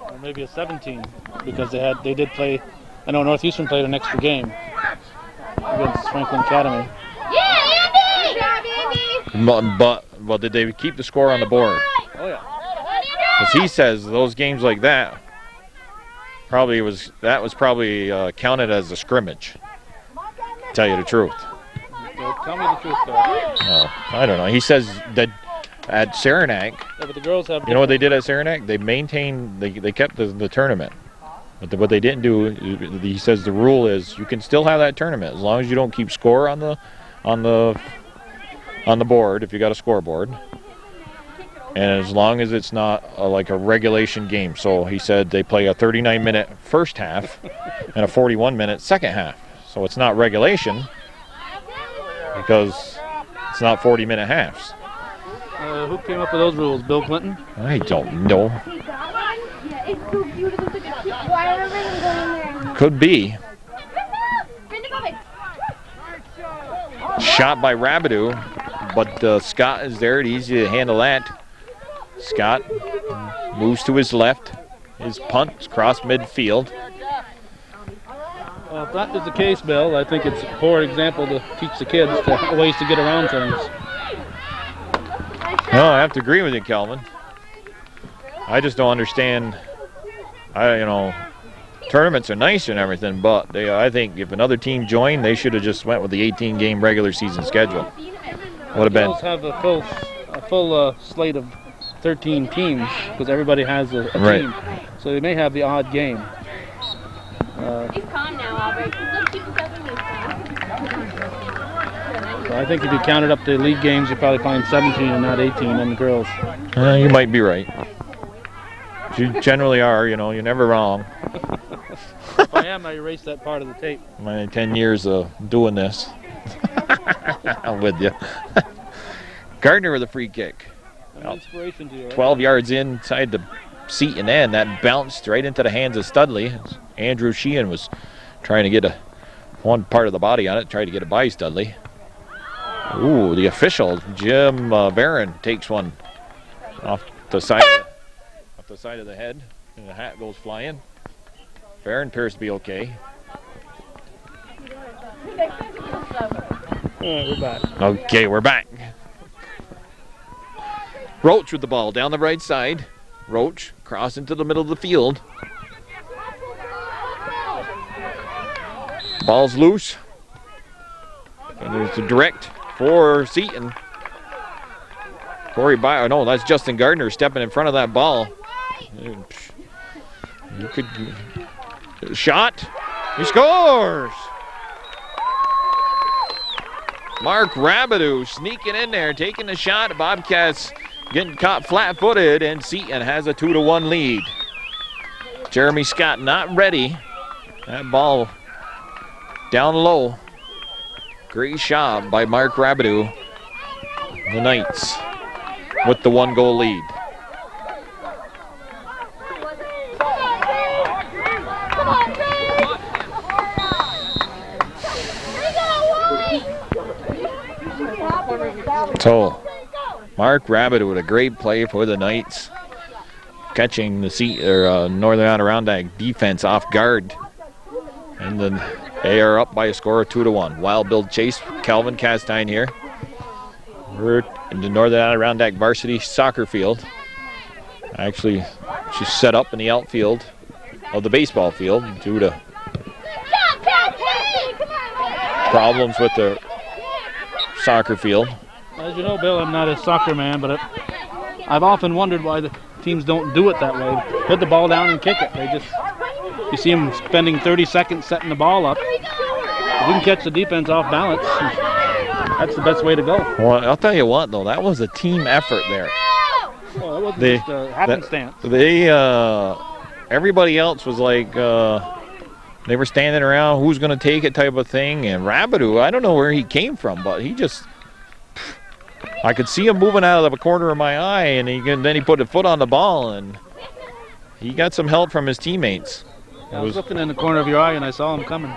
Or maybe a 17, because they did play. I know Northeastern played an extra game against Franklin Academy. But did they keep the score on the board? Oh yeah. Because he says those games like that was probably counted as a scrimmage. To tell you the truth. Well, tell me the truth, though. No, I don't know. He says that at Saranac. Yeah, but the girls have. You know what they did at Saranac? They maintained. They kept the tournament. But what they didn't do, he says the rule is you can still have that tournament as long as you don't keep score on the board if you got a scoreboard, and as long as it's not like a regulation game. So he said they play a 39-minute first half and a 41-minute second half. So it's not regulation because it's not 40-minute halves. Who came up with those rules? Bill Clinton? I don't know. Could be. Shot by Rabideau, but Scott is there. It's easy to handle that. Scott moves to his left. His punt cross midfield. Well, if that is the case, Bill, I think it's a poor example to teach the kids ways to get around things. No, I have to agree with you, Kelvin. I just don't understand. tournaments are nice and everything, but I think if another team joined, they should have just went with the 18-game regular season schedule. Would have been. Girls have a full slate of 13 teams because everybody has a Right. team, so they may have the odd game. He's calm now, Albert. Let's keep this up in this So I think if you counted up the league games, you probably find 17 and not 18 in the girls. You might be right. You generally are, you're never wrong. If I am, I erase that part of the tape. My 10 years of doing this. I'm with you. Gardner with a free kick. An inspiration to you, right? 12 yards inside the Seton end. That bounced right into the hands of Studley. Andrew Sheehan was trying to get one part of the body on it, tried to get it by Studley. Ooh, the official, Jim Barron, takes one off the side of the head, and the hat goes flying. Barron appears to be okay. We're back. Okay, we're back. Roach with the ball down the right side. Roach cross into the middle of the field. Ball's loose. And there's a direct for Seton. Corey Byer, no, that's Justin Gardner stepping in front of that ball. You could shot. He scores. Mark Rabideau sneaking in there, taking the shot. Bobcats getting caught flat-footed, and Seton has a 2-1 lead. Jeremy Scott not ready. That ball down low. Great shot by Mark Rabideau. The Knights with the 1-goal lead. So, Mark Rabideau with a great play for the Knights, catching the Northern Adirondack defense off guard. And then they are up by a score of 2-1. Wild Bill Chase, Calvin Castine here. We're in the Northern Adirondack varsity soccer field. Actually, she's set up in the outfield of the baseball field due to problems with the soccer field. As you know, Bill, I'm not a soccer man, but I've often wondered why the teams don't do it that way. Put the ball down and kick it. You see them spending 30 seconds setting the ball up. If we can catch the defense off balance, that's the best way to go. Well, I'll tell you what, though, that was a team effort there. Well, it wasn't just happenstance. Everybody else was like, they were standing around, who's going to take it type of thing. And Rabideau, I don't know where he came from, but he just, I could see him moving out of the corner of my eye, and then he put a foot on the ball, and he got some help from his teammates. I was looking in the corner of your eye, and I saw him coming.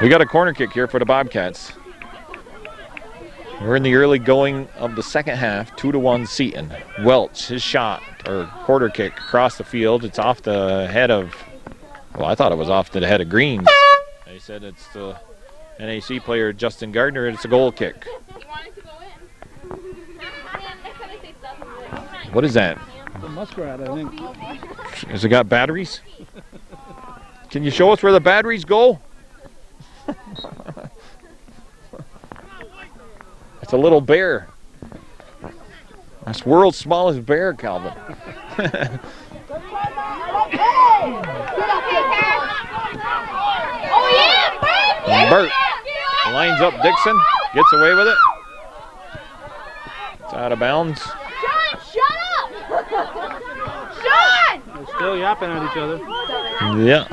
We got a corner kick here for the Bobcats. We're in the early going of the second half, 2-1 Seton. Welch, his shot, or quarter kick across the field. It's off the head of, well, I thought it was off the head of Green. They said it's the NAC player Justin Gardner, and it's a goal kick. What is that? The muskrat, I think. Has it got batteries? Can you show us where the batteries go? It's a little bear. That's the world's smallest bear, Calvin. And Bert lines up Dixon, gets away with it. It's out of bounds. Sean, shut up! Sean! They're still yapping at each other. Yeah.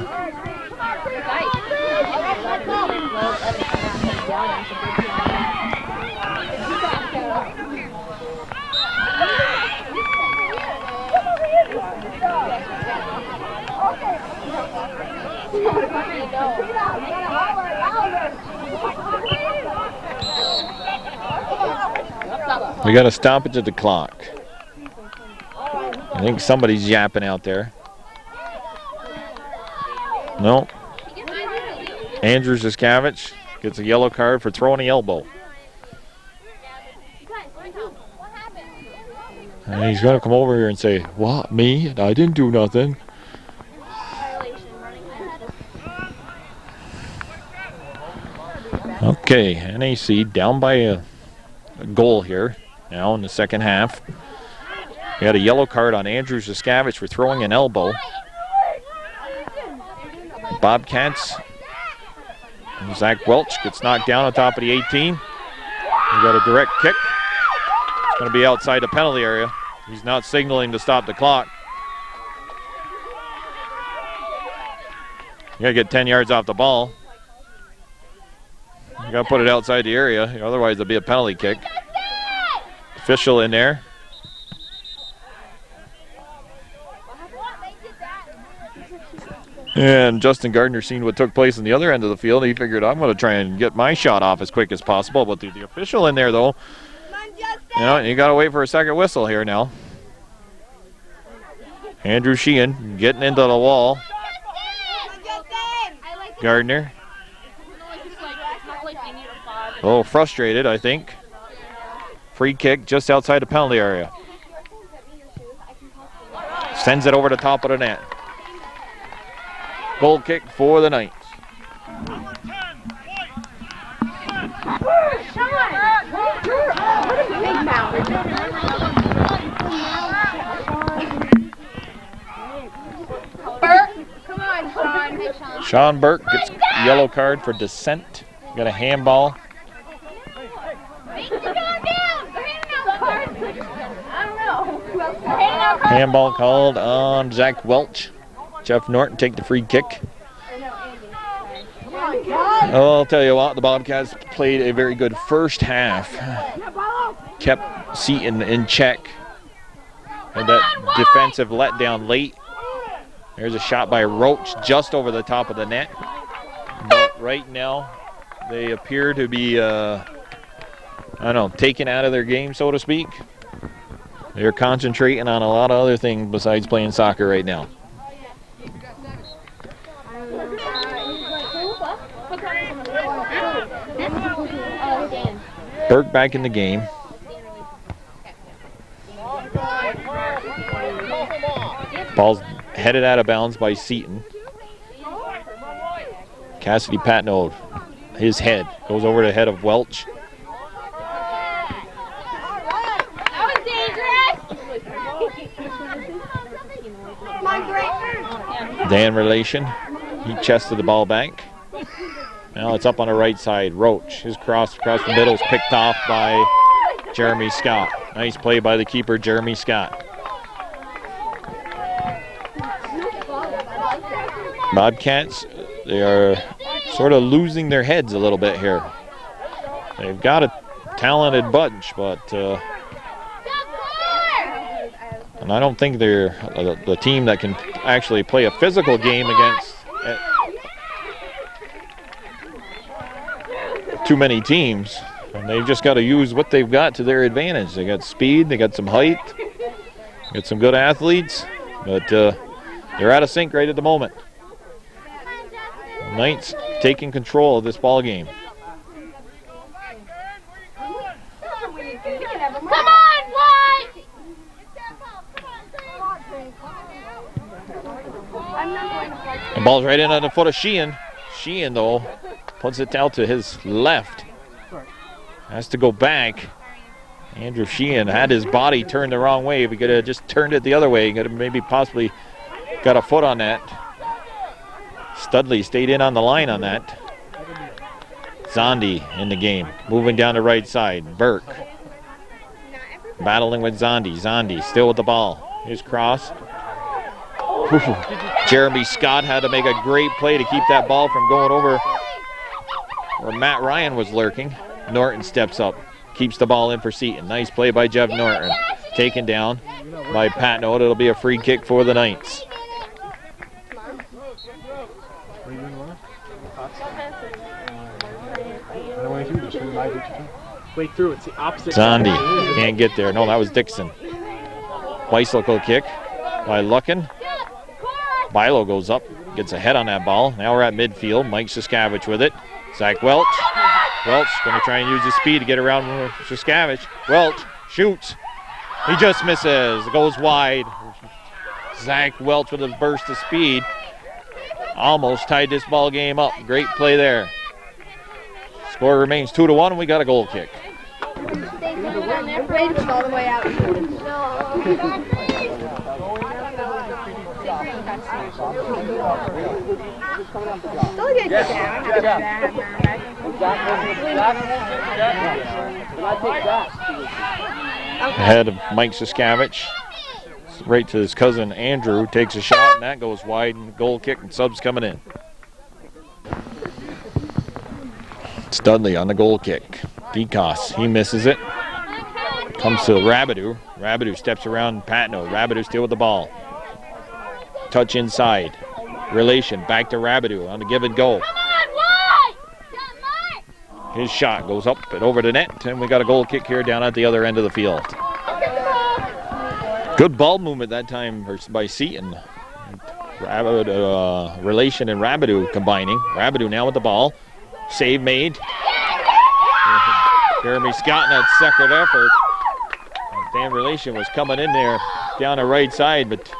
We got a stoppage at the clock. I think somebody's yapping out there. No. Andrew Ziskavich gets a yellow card for throwing the elbow. And he's going to come over here and say, "What, me? I didn't do nothing." Okay, NAC down by a goal here now in the second half. We had a yellow card on Andrew Zaskavich for throwing an elbow. Bobcats. Zach Welch gets knocked down on top of the 18. We got a direct kick. It's going to be outside the penalty area. He's not signaling to stop the clock. You got to get 10 yards off the ball. You got to put it outside the area, otherwise there'll be a penalty kick. Official in there. And Justin Gardner seen what took place in the other end of the field. He figured, I'm going to try and get my shot off as quick as possible. But the official in there, though, you got to wait for a second whistle here now. Andrew Sheehan getting into the wall. Gardner. A little frustrated, I think. Free kick just outside the penalty area. Sends it over the top of the net. Goal kick for the Knights. Sean Burke gets a yellow card for dissent. Got a handball. Handball called on Zach Welch. Jeff Norton take the free kick. Oh, I'll tell you what, the Bobcats played a very good first half. Kept Seton in check. And that defensive letdown late. There's a shot by Roach just over the top of the net. But right now, they appear to be, taken out of their game, so to speak. They're concentrating on a lot of other things besides playing soccer right now. Burke back in the game. Ball's headed out of bounds by Seton. Cassidy Patno, his head goes over the head of Welch. Dan Relation, he chested the ball back. Now it's up on the right side. Roach, his cross across the middle is picked off by Jeremy Scott. Nice play by the keeper, Jeremy Scott. Bobcats, they are sort of losing their heads a little bit here. They've got a talented bunch, but and I don't think they're the team that can actually play a physical game against too many teams. And they've just got to use what they've got to their advantage. They got speed, they got some height, got some good athletes, but they're out of sync right at the moment. Knights taking control of this ball game. Come on, White! The ball's right in on the foot of Sheehan. Sheehan, though, puts it out to his left. Has to go back. Andrew Sheehan had his body turned the wrong way. If he could have just turned it the other way, he could have maybe possibly got a foot on that. Studley stayed in on the line on that. Zondi in the game, moving down the right side. Burke battling with Zondi. Zondi still with the ball. His cross. Jeremy Scott had to make a great play to keep that ball from going over where Matt Ryan was lurking. Norton steps up, keeps the ball in for Seton. Nice play by Jeff Norton. Taken down by Patno. It'll be a free kick for the Knights. Wait through, it's the opposite. Zondi can't get there. No, that was Dixon. Bicycle kick by Luckin. Bilo goes up, gets a head on that ball. Now we're at midfield. Mike Zaskavich with it. Zach Welch. Welch going to try and use his speed to get around Zaskavich. Welch shoots. He just misses. Goes wide. Zach Welch with a burst of speed. Almost tied this ball game up. Great play there. Score remains 2-1, and we got a goal kick. Ahead of Mike Siskavich. Right to his cousin Andrew, takes a shot, and that goes wide, and goal kick, and subs coming in. It's Dudley on the goal kick. DeCoss, he misses it. Comes to Rabideau. Rabideau steps around Patno. Rabideau still with the ball. Touch inside. Relation back to Rabideau on the give and go. His shot goes up and over the net, and we got a goal kick here down at the other end of the field. Good ball movement that time by Seton. Relation and Rabideau combining. Rabideau now with the ball. Save made. Jeremy Scott in that second effort. Dan Relation was coming in there down the right side, but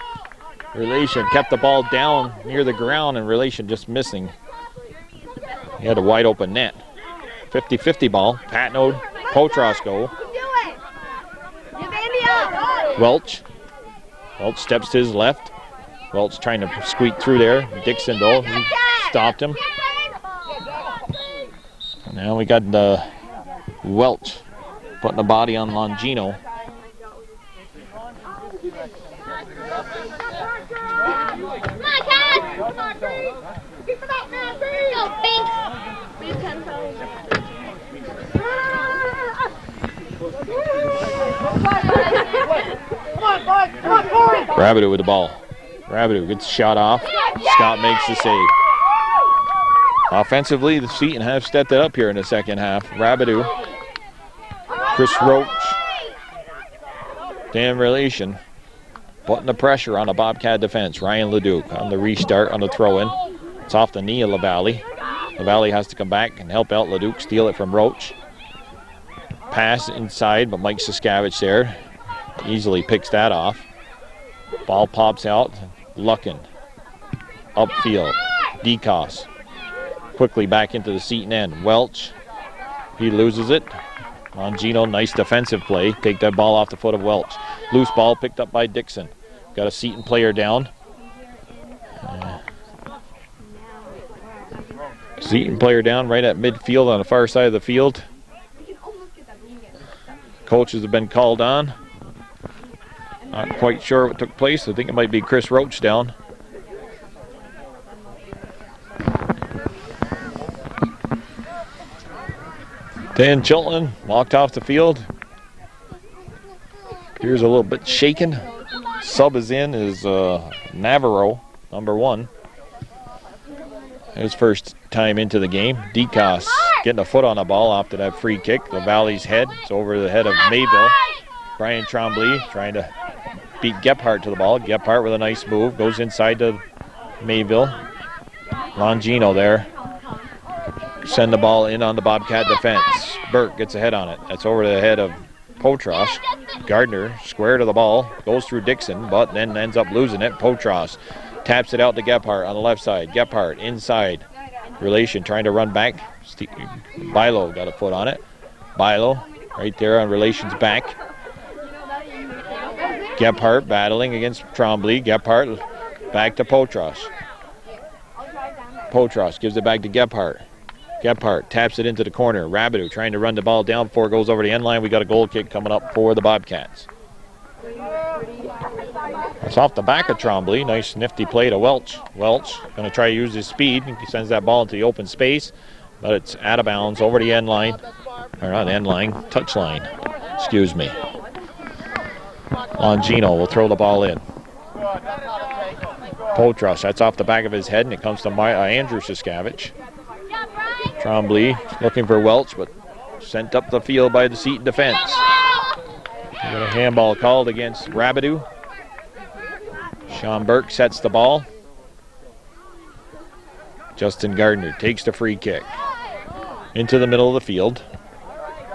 Relation kept the ball down near the ground, and Relation just missing. He had a wide open net. 50-50 ball. Patno, Potros go. Welch. Welch steps to his left. Welch trying to squeak through there. Dixon though, he stopped him. Now we got Welch putting the body on Longino. Rabideau with the ball. Rabideau gets shot off. Scott makes the save. Offensively, the Seton have stepped it up here in the second half. Rabideau, Chris Roach, Dan Relation putting the pressure on the Bobcat defense. Ryan Leduc on the restart on the throw-in. It's off the knee of LaValle. LaValle has to come back and help out Leduc, steal it from Roach. Pass inside, but Mike Siskavich there easily picks that off. Ball pops out. Luckin. Upfield. DeCoss. Quickly back into the Seton end. Welch. He loses it. Longino, nice defensive play. Take that ball off the foot of Welch. Loose ball picked up by Dixon. Got a Seton player down. Seton player down right at midfield on the far side of the field. Coaches have been called on. Not quite sure what took place. I think it might be Chris Roach down. Dan Chilton walked off the field. Appears a little bit shaken. Sub is in is Navarro, number 1. His first time into the game. DeCoss getting a foot on the ball after that free kick. LaValle's head. It's over the head of Mayville. Brian Trombley trying to beat Gephardt to the ball. Gephardt with a nice move. Goes inside to Mayville. Longino there. Send the ball in on the Bobcat defense. Burke gets a head on it. That's over the head of Potros. Gardner square to the ball. Goes through Dixon, but then ends up losing it. Potros taps it out to Gephardt on the left side. Gephardt inside. Relation trying to run back. Bilo got a foot on it. Bilo right there on Relation's back. Gephardt battling against Trombley. Gephardt back to Potros. Potros gives it back to Gephardt. Gephardt taps it into the corner. Rabideau trying to run the ball down before it goes over the end line. We got a goal kick coming up for the Bobcats. It's off the back of Trombley. Nice nifty play to Welch. Welch going to try to use his speed. He sends that ball into the open space, but it's out of bounds over the end line. Or not end line, touch line. Excuse me. Longino will throw the ball in. Potros, that's off the back of his head, and it comes to Andrew Siskavich. Trombley looking for Welch, but sent up the field by the Seton defense. We got a handball called against Rabideau. Sean Burke sets the ball. Justin Gardner takes the free kick into the middle of the field.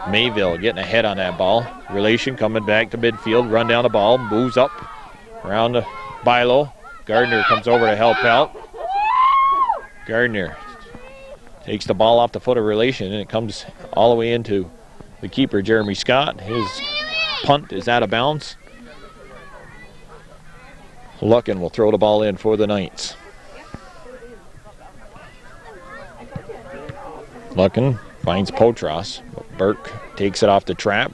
Mayville getting ahead on that ball. Relation coming back to midfield, run down the ball, moves up around the Bilo. Gardner comes over to help out. Gardner takes the ball off the foot of Relation, and it comes all the way into the keeper, Jeremy Scott. His punt is out of bounds. Luckin will throw the ball in for the Knights. Luckin finds Potros. Burke takes it off the trap.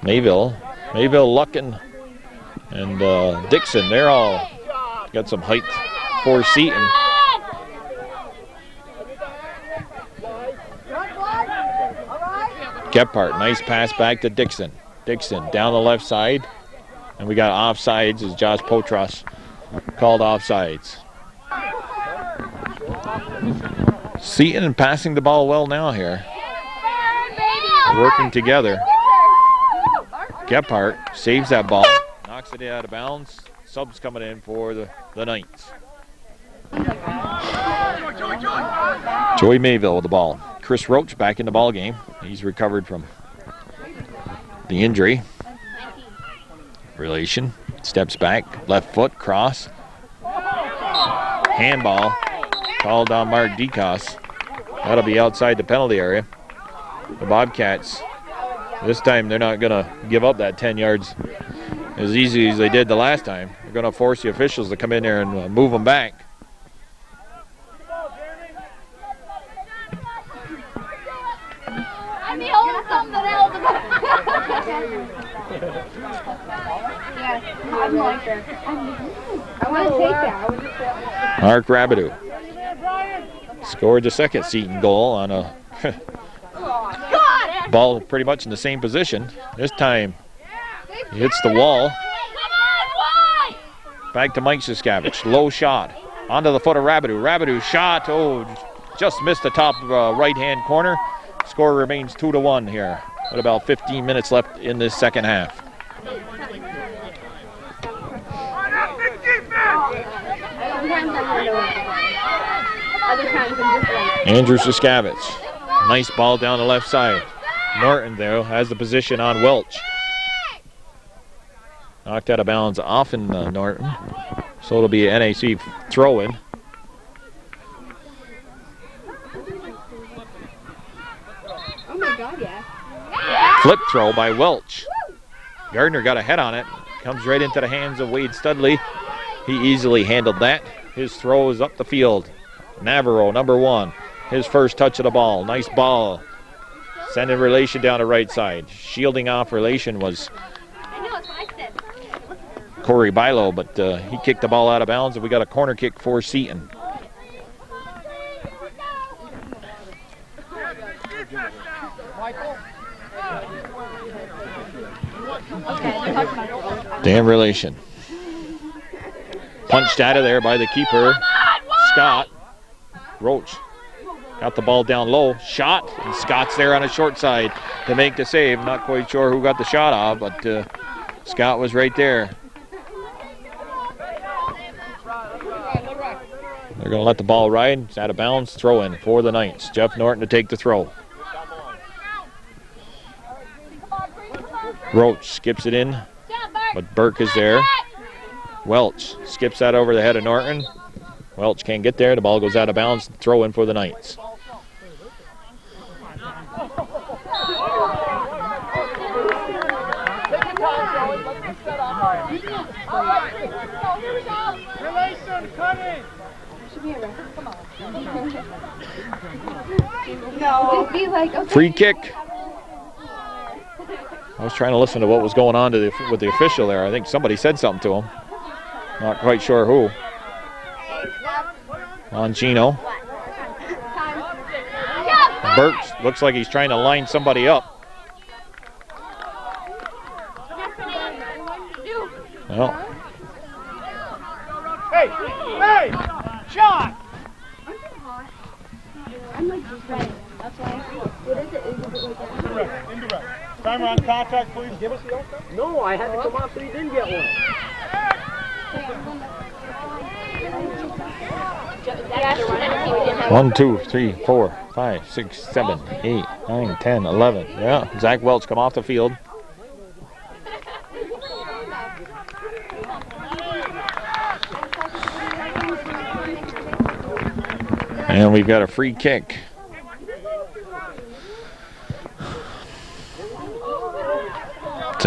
Mayville, Luckin, and Dixon, they're all got some height for Seton. Gephardt, nice pass back to Dixon. Dixon down the left side. And we got offsides as Josh Potros called offsides. Seton passing the ball well now here. Working together. Gephardt saves that ball. Knocks it out of bounds. Subs coming in for the Knights. Joey Mayville with the ball. Chris Roach back in the ball game. He's recovered from the injury. Relation steps back, left foot, cross. Handball called on Mark Decos. That'll be outside the penalty area. The Bobcats, this time they're not going to give up that 10 yards as easy as they did the last time. They're going to force the officials to come in there and move them back. I'm the only something else. I'm like her. I want to take that. Mark Rabideau scored the second Seton goal on a ball pretty much in the same position. This time he hits the wall. Back to Mike Siskavich. Low shot onto the foot of Rabideau. Rabideau's shot, just missed the top right-hand corner. Score remains 2-1 here with about 15 minutes left in this second half. Andrew Siskavich. Nice ball down the left side. Norton, though, has the position on Welch. Knocked out of bounds off in Norton. So it'll be an NAC throw-in. Oh my God, yeah. Flip throw by Welch. Gardner got a head on it. Comes right into the hands of Wade Studley. He easily handled that. His throw is up the field. Navarro, number 1. His first touch of the ball. Nice ball. Sending Relation down the right side. Shielding off Relation was Corey Bilo, but he kicked the ball out of bounds, and we got a corner kick for Seton. Dan Relation. Punched out of there by the keeper, Scott. Roach got the ball down low, shot, and Scott's there on the short side to make the save. Not quite sure who got the shot off, but Scott was right there. They're going to let the ball ride. It's out of bounds. Throw in for the Knights. Jeff Norton to take the throw. Roach skips it in, but Burke is there. Welch skips that over the head of Norton. Welch can't get there. The ball goes out of bounds. Throw in for the Knights. Relation, cutting. No. Be like, okay. Free kick. I was trying to listen to what was going on with the official there. I think somebody said something to him. Not quite sure who. Longino. Burke looks like he's trying to line somebody up. Well. Hey! Shot! I'm like just ready. That's why. What is it? Is it like that? Indirect. Timer on contact, please. Give us the open. No, I had to come off, but he didn't get one. 1, 2, 3, 4, 5, 6, 7, 8. 9, 10, 11. Yeah, Zach Welch come off the field. And we've got a free kick.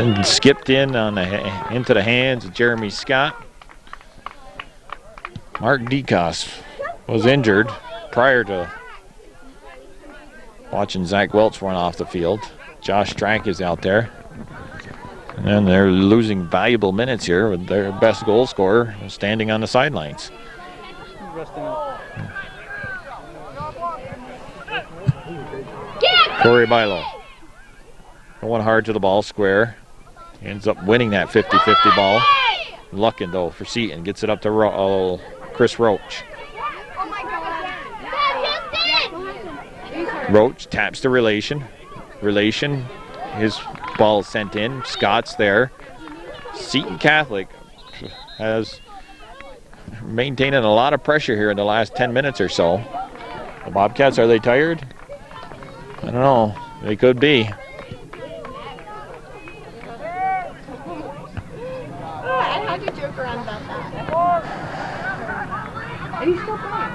It's skipped in on into the hands of Jeremy Scott. Mark Decos was injured prior to watching Zach Welch run off the field. Josh Strack is out there. And they're losing valuable minutes here with their best goal scorer standing on the sidelines. Corey Bilo going hard to the ball, square. Ends up winning that 50-50 ball. Luckin, though, for Seton. Gets it up to Chris Roach. Roach taps to Relation. Relation, his ball is sent in. Scott's there. Seton Catholic has maintaining a lot of pressure here in the last 10 minutes or so. The Bobcats, are they tired? I don't know. They could be. How'd you joke around about that? And he's still playing.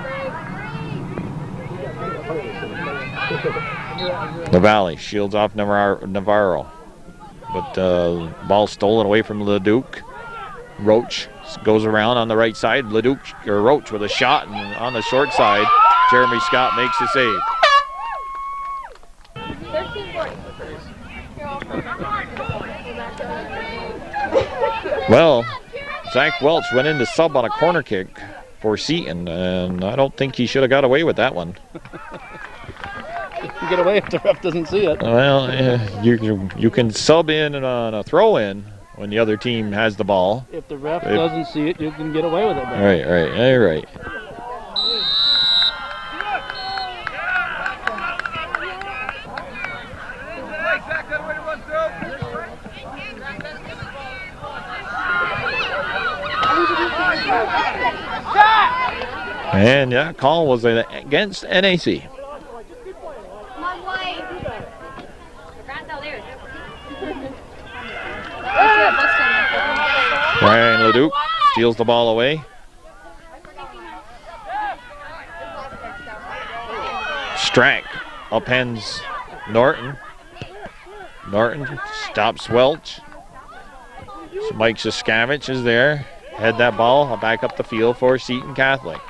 The Valley shields off Navarro. But ball stolen away from Leduc. Roach goes around on the right side. Roach with a shot, and on the short side, Jeremy Scott makes the save. Well, Zach Welch went in to sub on a corner kick for Seton, and I don't think he should have got away with that one. You can get away if the ref doesn't see it. Well, you can sub in on a throw-in when the other team has the ball. If the ref doesn't see it, you can get away with it. All right. And yeah, call was against NAC. Ryan Leduc steals the ball away. Strack upends Norton. Norton stops Welch. Mike Siskavich is there. Head that ball back up the field for Seton Catholic.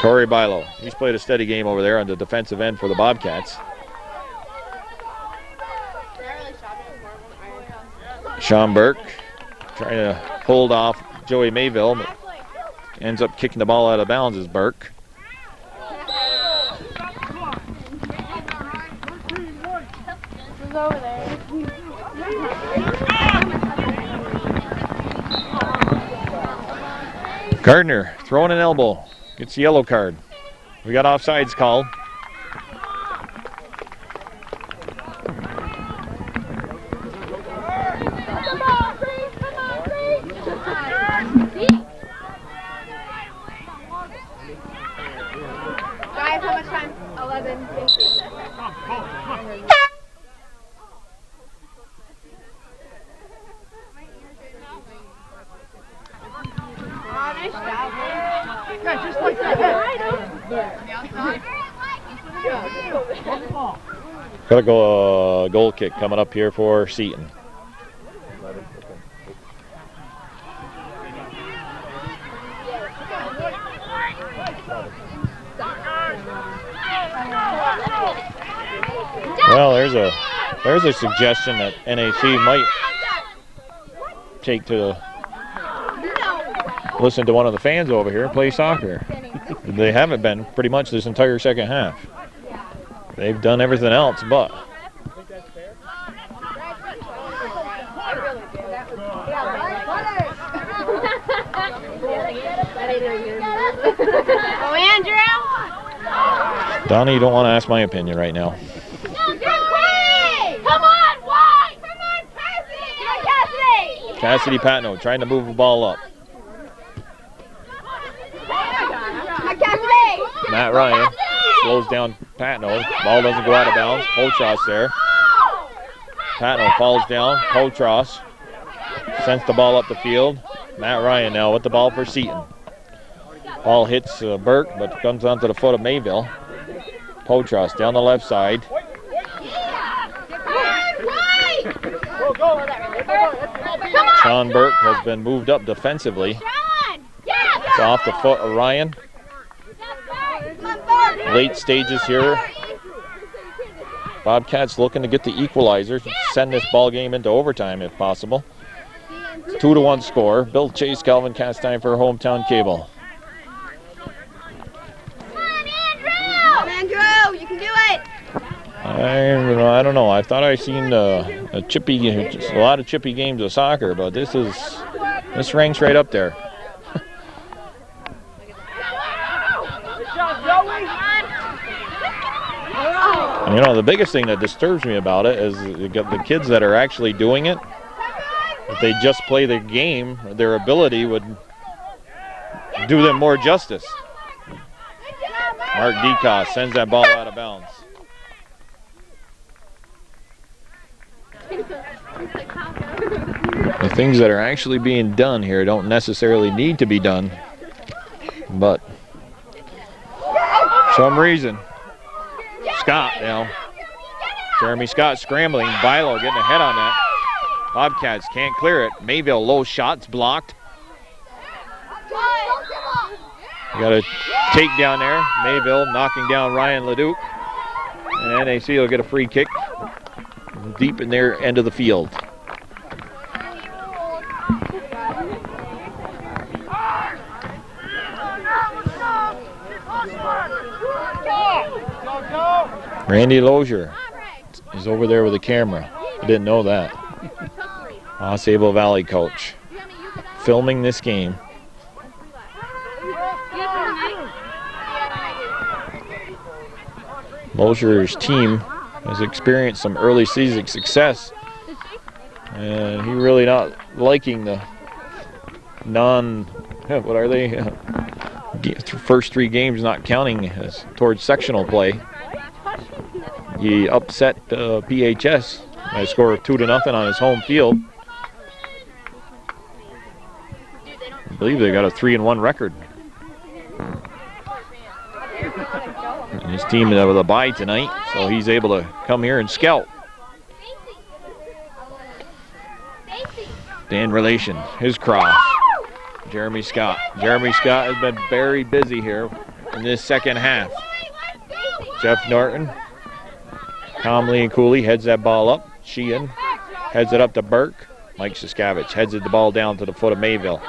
Corey Bilo. He's played a steady game over there on the defensive end for the Bobcats. Sean Burke trying to hold off Joey Mayville, but ends up kicking the ball out of bounds as Burke. Over there. Gardner throwing an elbow. Gets the yellow card. We got offsides called. Guys, how much time? 11:50. Nice job. Yeah, just like that. Got to go a goal kick coming up here for Seton. Well, there's a suggestion that NAC might take to listen to one of the fans over here and play soccer. They haven't been pretty much this entire second half. They've done everything else but. Oh, Andrew! Donnie, you don't want to ask my opinion right now. Come on, White! Come on, Cassidy! Cassidy Patno trying to move the ball up. Cassidy! Matt Ryan slows down Patno. Ball doesn't go out of bounds. Potros there. Patno falls down. Potros sends the ball up the field. Matt Ryan now with the ball for Seton. Ball hits Burke, but comes onto the foot of Mayville. Potros down the left side. Sean Burke has been moved up defensively. It's off the foot of Ryan. Late stages here. Bobcats looking to get the equalizer, send this ball game into overtime if possible. 2-1 score. Bill Chase, Calvin Castine for Hometown Cable. Andrew, you can do it. I don't know. I thought I seen a lot of chippy games of soccer, but this ranks right up there. You know, the biggest thing that disturbs me about it is the kids that are actually doing it. If they just play the game, their ability would do them more justice. Mark Decos sends that ball out of bounds. The things that are actually being done here don't necessarily need to be done, but for some reason, Scott now. Jeremy Scott scrambling. Bilo getting ahead on that. Bobcats can't clear it. Mayville low shots blocked. You got a takedown there. Mayville knocking down Ryan Leduc. And NAC will get a free kick deep in their end of the field. Randy Lozier is over there with the camera. I didn't know that. Sable Valley coach filming this game. Lozier's team has experienced some early season success, and he really not liking the what are they? First 3 games not counting as towards sectional play. He upset PHS by a score of 2-0 on his home field. I believe they got a 3-1 record. And his team with a bye tonight, so he's able to come here and scout. Dan Relation, his cross. Jeremy Scott. Jeremy Scott has been very busy here in this second half. Jeff Norton. Comley and Cooley heads that ball up. Sheehan heads it up to Burke. Mike Siskavich heads the ball down to the foot of Mayville.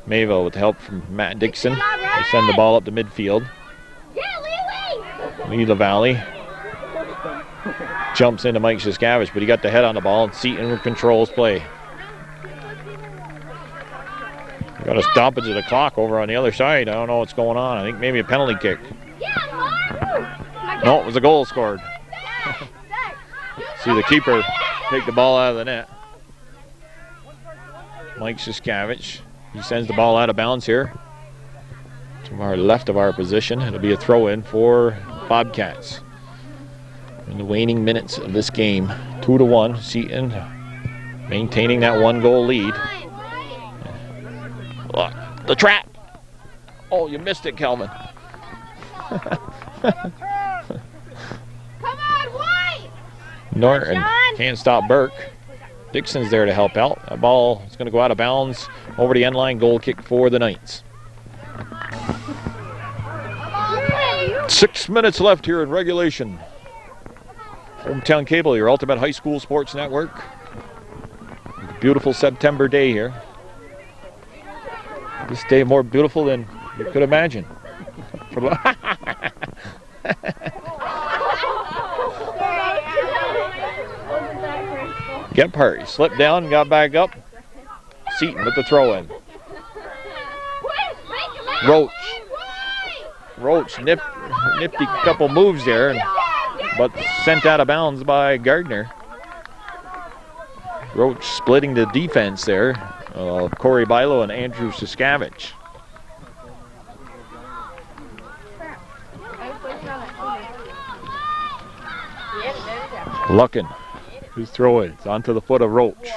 Mayville with help from Matt Dixon. They send the ball up to midfield. Lee LaValle jumps into Mike Siskavich, but he got the head on the ball, and Seton controls play. Got a stoppage of the clock over on the other side. I don't know what's going on. I think maybe a penalty kick. No, it was a goal scored. See the keeper take the ball out of the net. Mike Siskavich. He sends the ball out of bounds here to our left of our position. It'll be a throw-in for Bobcats. In the waning minutes of this game, 2-1. Seton maintaining that 1-goal lead. Look, the trap. Oh, you missed it, Kelvin. Norton can't stop Burke. Dixon's there to help out. That ball is going to go out of bounds over the end line. Goal kick for the Knights. 6 minutes left here in regulation. Hometown Cable, your ultimate high school sports network. Beautiful September day here. This day more beautiful than you could imagine. Gephardt, he slipped down, got back up. Seton with the throw-in. Roach, nifty couple moves there, but sent out of bounds by Gardner. Roach splitting the defense there. Corey Bilo and Andrew Siskavich. Luckin, who's throwing it onto the foot of Roach.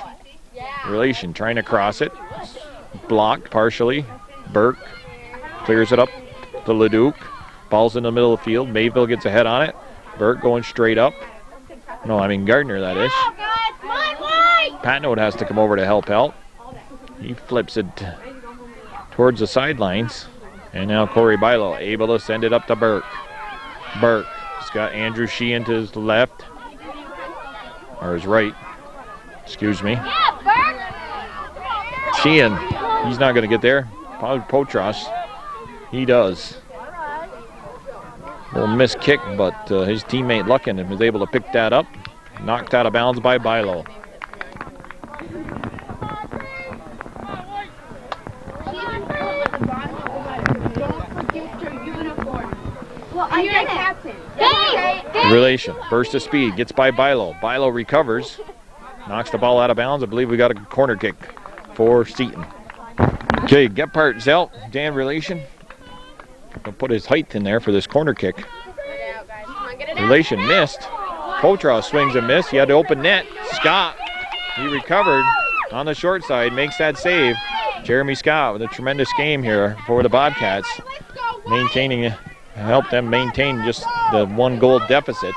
Relation trying to cross it. Blocked partially. Burke clears it up to Leduc. Ball's in the middle of the field. Mayville gets a head on it. Burke going straight up. No, I mean Gardner, that is. Patnode has to come over to help out. He flips it towards the sidelines. And now Corey Bilo able to send it up to Burke. Burke has got Andrew Sheehan to his left. Or his right. Excuse me. Sheehan, he's not going to get there. Potros, he does. Little missed kick, but his teammate Luckin was able to pick that up. Knocked out of bounds by Bilo. Relation, burst of speed, gets by Bilo. Bilo recovers, knocks the ball out of bounds. I believe we got a corner kick for Seton. Okay, Gephardt out. Dan Relation will put his height in there for this corner kick. Relation missed. Potros swings and miss. He had to open net. Scott, he recovered on the short side, makes that save. Jeremy Scott with a tremendous game here for the Bobcats, help them maintain just the 1 goal deficit.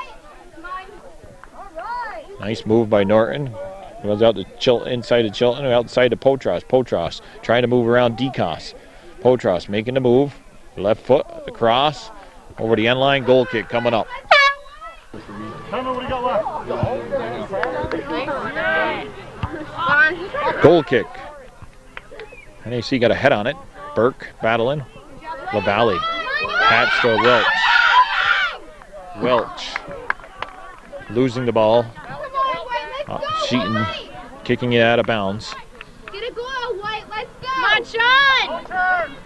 Nice move by Norton. Goes out to inside of Chilton, outside to Potros. Potros trying to move around Decos. Potros making the move. Left foot, the cross. Over the end line, goal kick coming up. Goal kick. NAC got a head on it. Burke battling. LaValle. Patch to Welch. Welch losing the ball. Sheeton kicking it out of bounds. Get a goal, White. Let's go. Come on, Sean.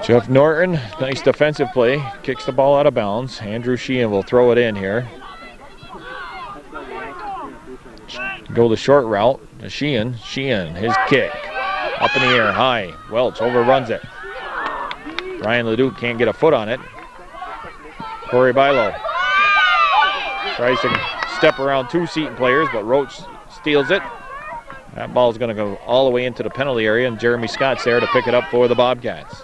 Jeff Norton, nice defensive play. Kicks the ball out of bounds. Andrew Sheehan will throw it in here. Go the short route to Sheehan. Sheehan, his kick. Up in the air, high. Welch overruns it. Ryan Leduc can't get a foot on it. Corey Bilo tries to step around 2 Seton players, but Roach steals it. That ball's going to go all the way into the penalty area, and Jeremy Scott's there to pick it up for the Bobcats.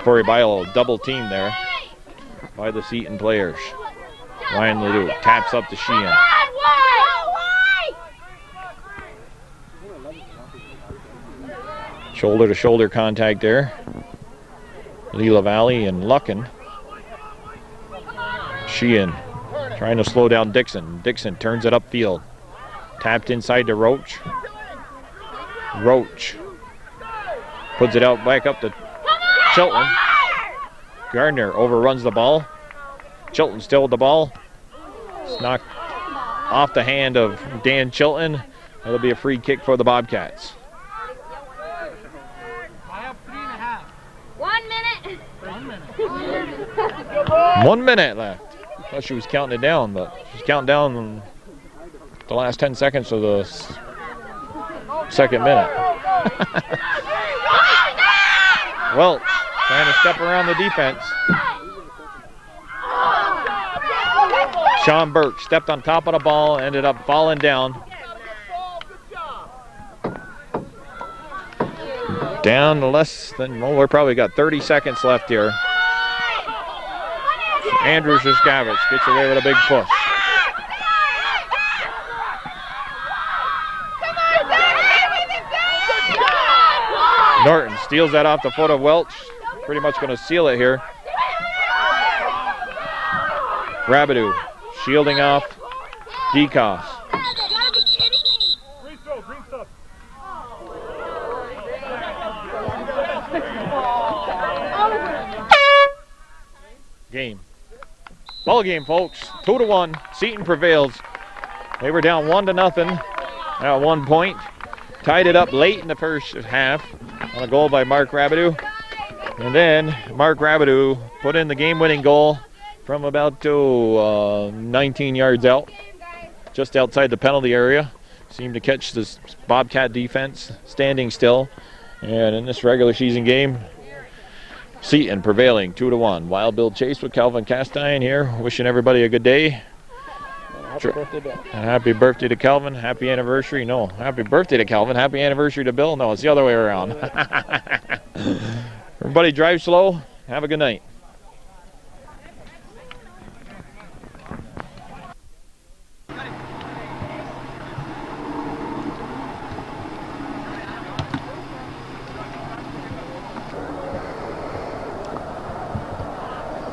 Corey Bilo double team there by the Seton players. Ryan Leduc taps up to Sheehan. Shoulder to shoulder contact there. Lee LaValle and Luckin. Sheehan trying to slow down Dixon. Dixon turns it upfield. Tapped inside to Roach. Roach puts it out back up to Chilton. Gardner overruns the ball. Chilton still with the ball. It's knocked off the hand of Dan Chilton. That'll be a free kick for the Bobcats. 1 minute. 1 minute left. I thought she was counting it down, but she's counting down the last 10 seconds of the second minute. Welch trying to step around the defense. Sean Burke stepped on top of the ball, ended up falling down. Down to less than, well, we're probably got 30 seconds left here. Andrew Szyskowicz gets away with a big push. Norton steals that off the foot of Welch. Pretty much going to seal it here. Rabideau shielding off Decos. Game. Ball game, folks. 2-1. Seton prevails. They were down 1-0 at 1 point. Tied it up late in the first half on a goal by Mark Rabideau. And then Mark Rabideau put in the game-winning goal from about 19 yards out, just outside the penalty area. Seemed to catch this Bobcat defense standing still. And in this regular season game, Seton prevailing 2-1. Wild Bill Chase with Calvin Castine here, wishing everybody a good day. Happy birthday, Bill. And happy birthday to Calvin. Happy anniversary. No, happy birthday to Calvin. Happy anniversary to Bill. No, it's the other way around. Everybody drive slow. Have a good night.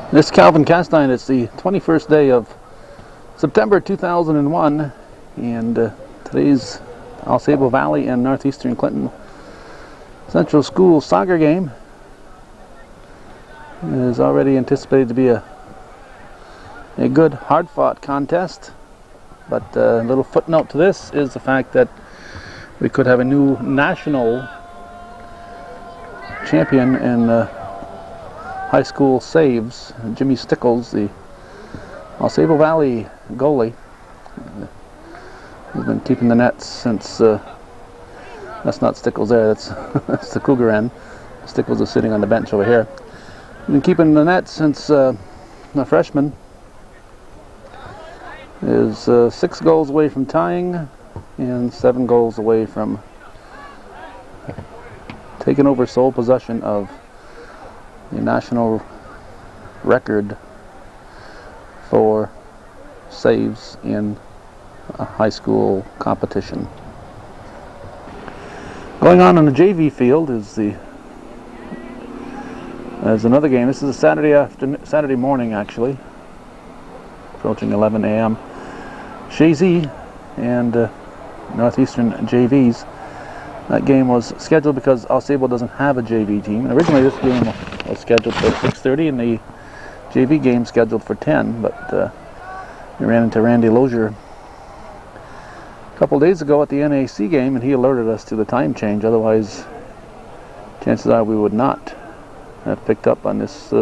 This Calvin Castine, it's the 21st day of September 2001, and today's Alsable Valley and Northeastern Clinton Central School soccer game is already anticipated to be a good, hard-fought contest. But a little footnote to this is the fact that we could have a new national champion in high school saves. Jimmy Stickles, the Alsable Valley goalie, he's been keeping the nets since, that's not Stickles there, that's the Cougar end. Stickles is sitting on the bench over here. He's been keeping the nets since the freshman. Is 6 goals away from tying and 7 goals away from taking over sole possession of the national record for saves in a high school competition. Going on the JV field is another game. This is a Saturday morning actually, approaching 11 a.m. Shazy and Northeastern JVs. That game was scheduled because Alsable doesn't have a JV team. And originally this game was scheduled for 6:30 and the JV game scheduled for 10, but we ran into Randy Lozier a couple days ago at the NAC game, and he alerted us to the time change. Otherwise, chances are we would not have picked up on this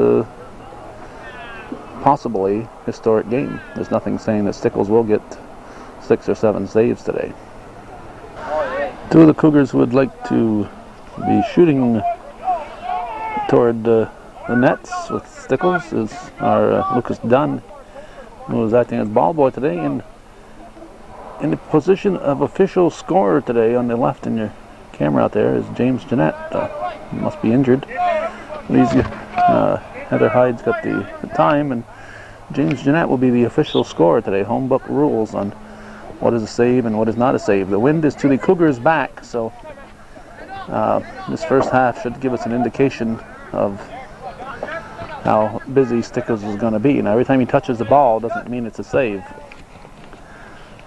possibly historic game. There's nothing saying that Stickles will get 6 or 7 saves today. Two of the Cougars who would like to be shooting toward the nets with Stickles is our Lucas Dunn, who is acting as ball boy today, and in the position of official scorer today on the left in your camera out there is James Jeanette. He must be injured. Heather Hyde's got the time, and James Jeanette will be the official scorer today. Home book rules on what is a save and what is not a save. The wind is to the Cougars' back, so this first half should give us an indication of how busy Stickles is going to be. Now, every time he touches the ball doesn't mean it's a save.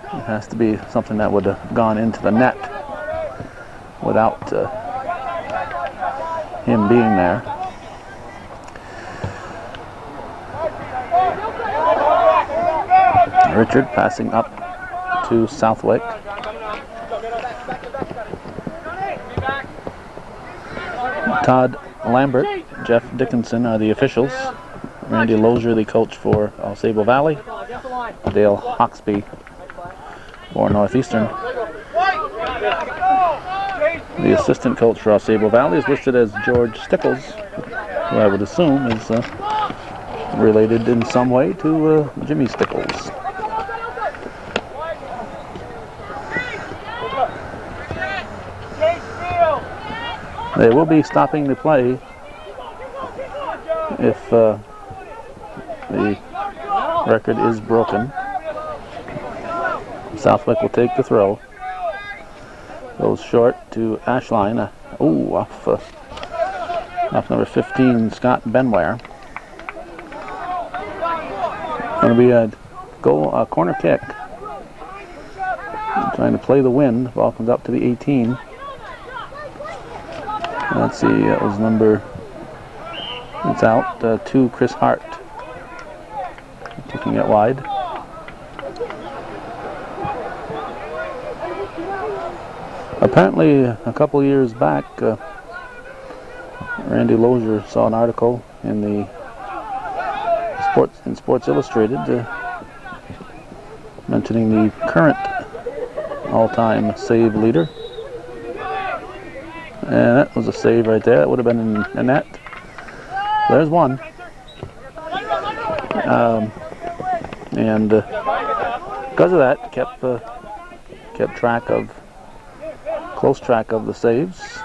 It has to be something that would have gone into the net without him being there. Richard passing up to Southwick. Todd Lambert, Jeff Dickinson are the officials. Randy Lozier, the coach for Alsable Valley. Dale Hawksby for Northeastern. The assistant coach for Alsable Valley is listed as George Stickles, who I would assume is related in some way to Jimmy Stickles. They will be stopping the play if the record is broken. Southwick will take the throw. Goes short to Ashline. Off number 15, Scott Benware. Going to be a corner kick. Trying to play the win. Ball comes up to the 18. Let's see, that was number, it's out, 2, Chris Hart. Kicking it wide. Apparently, a couple years back, Randy Lozier saw an article in Sports Illustrated mentioning the current all-time save leader. And that was a save right there. That would have been in the net. There's one. And because of that, kept close track of the saves.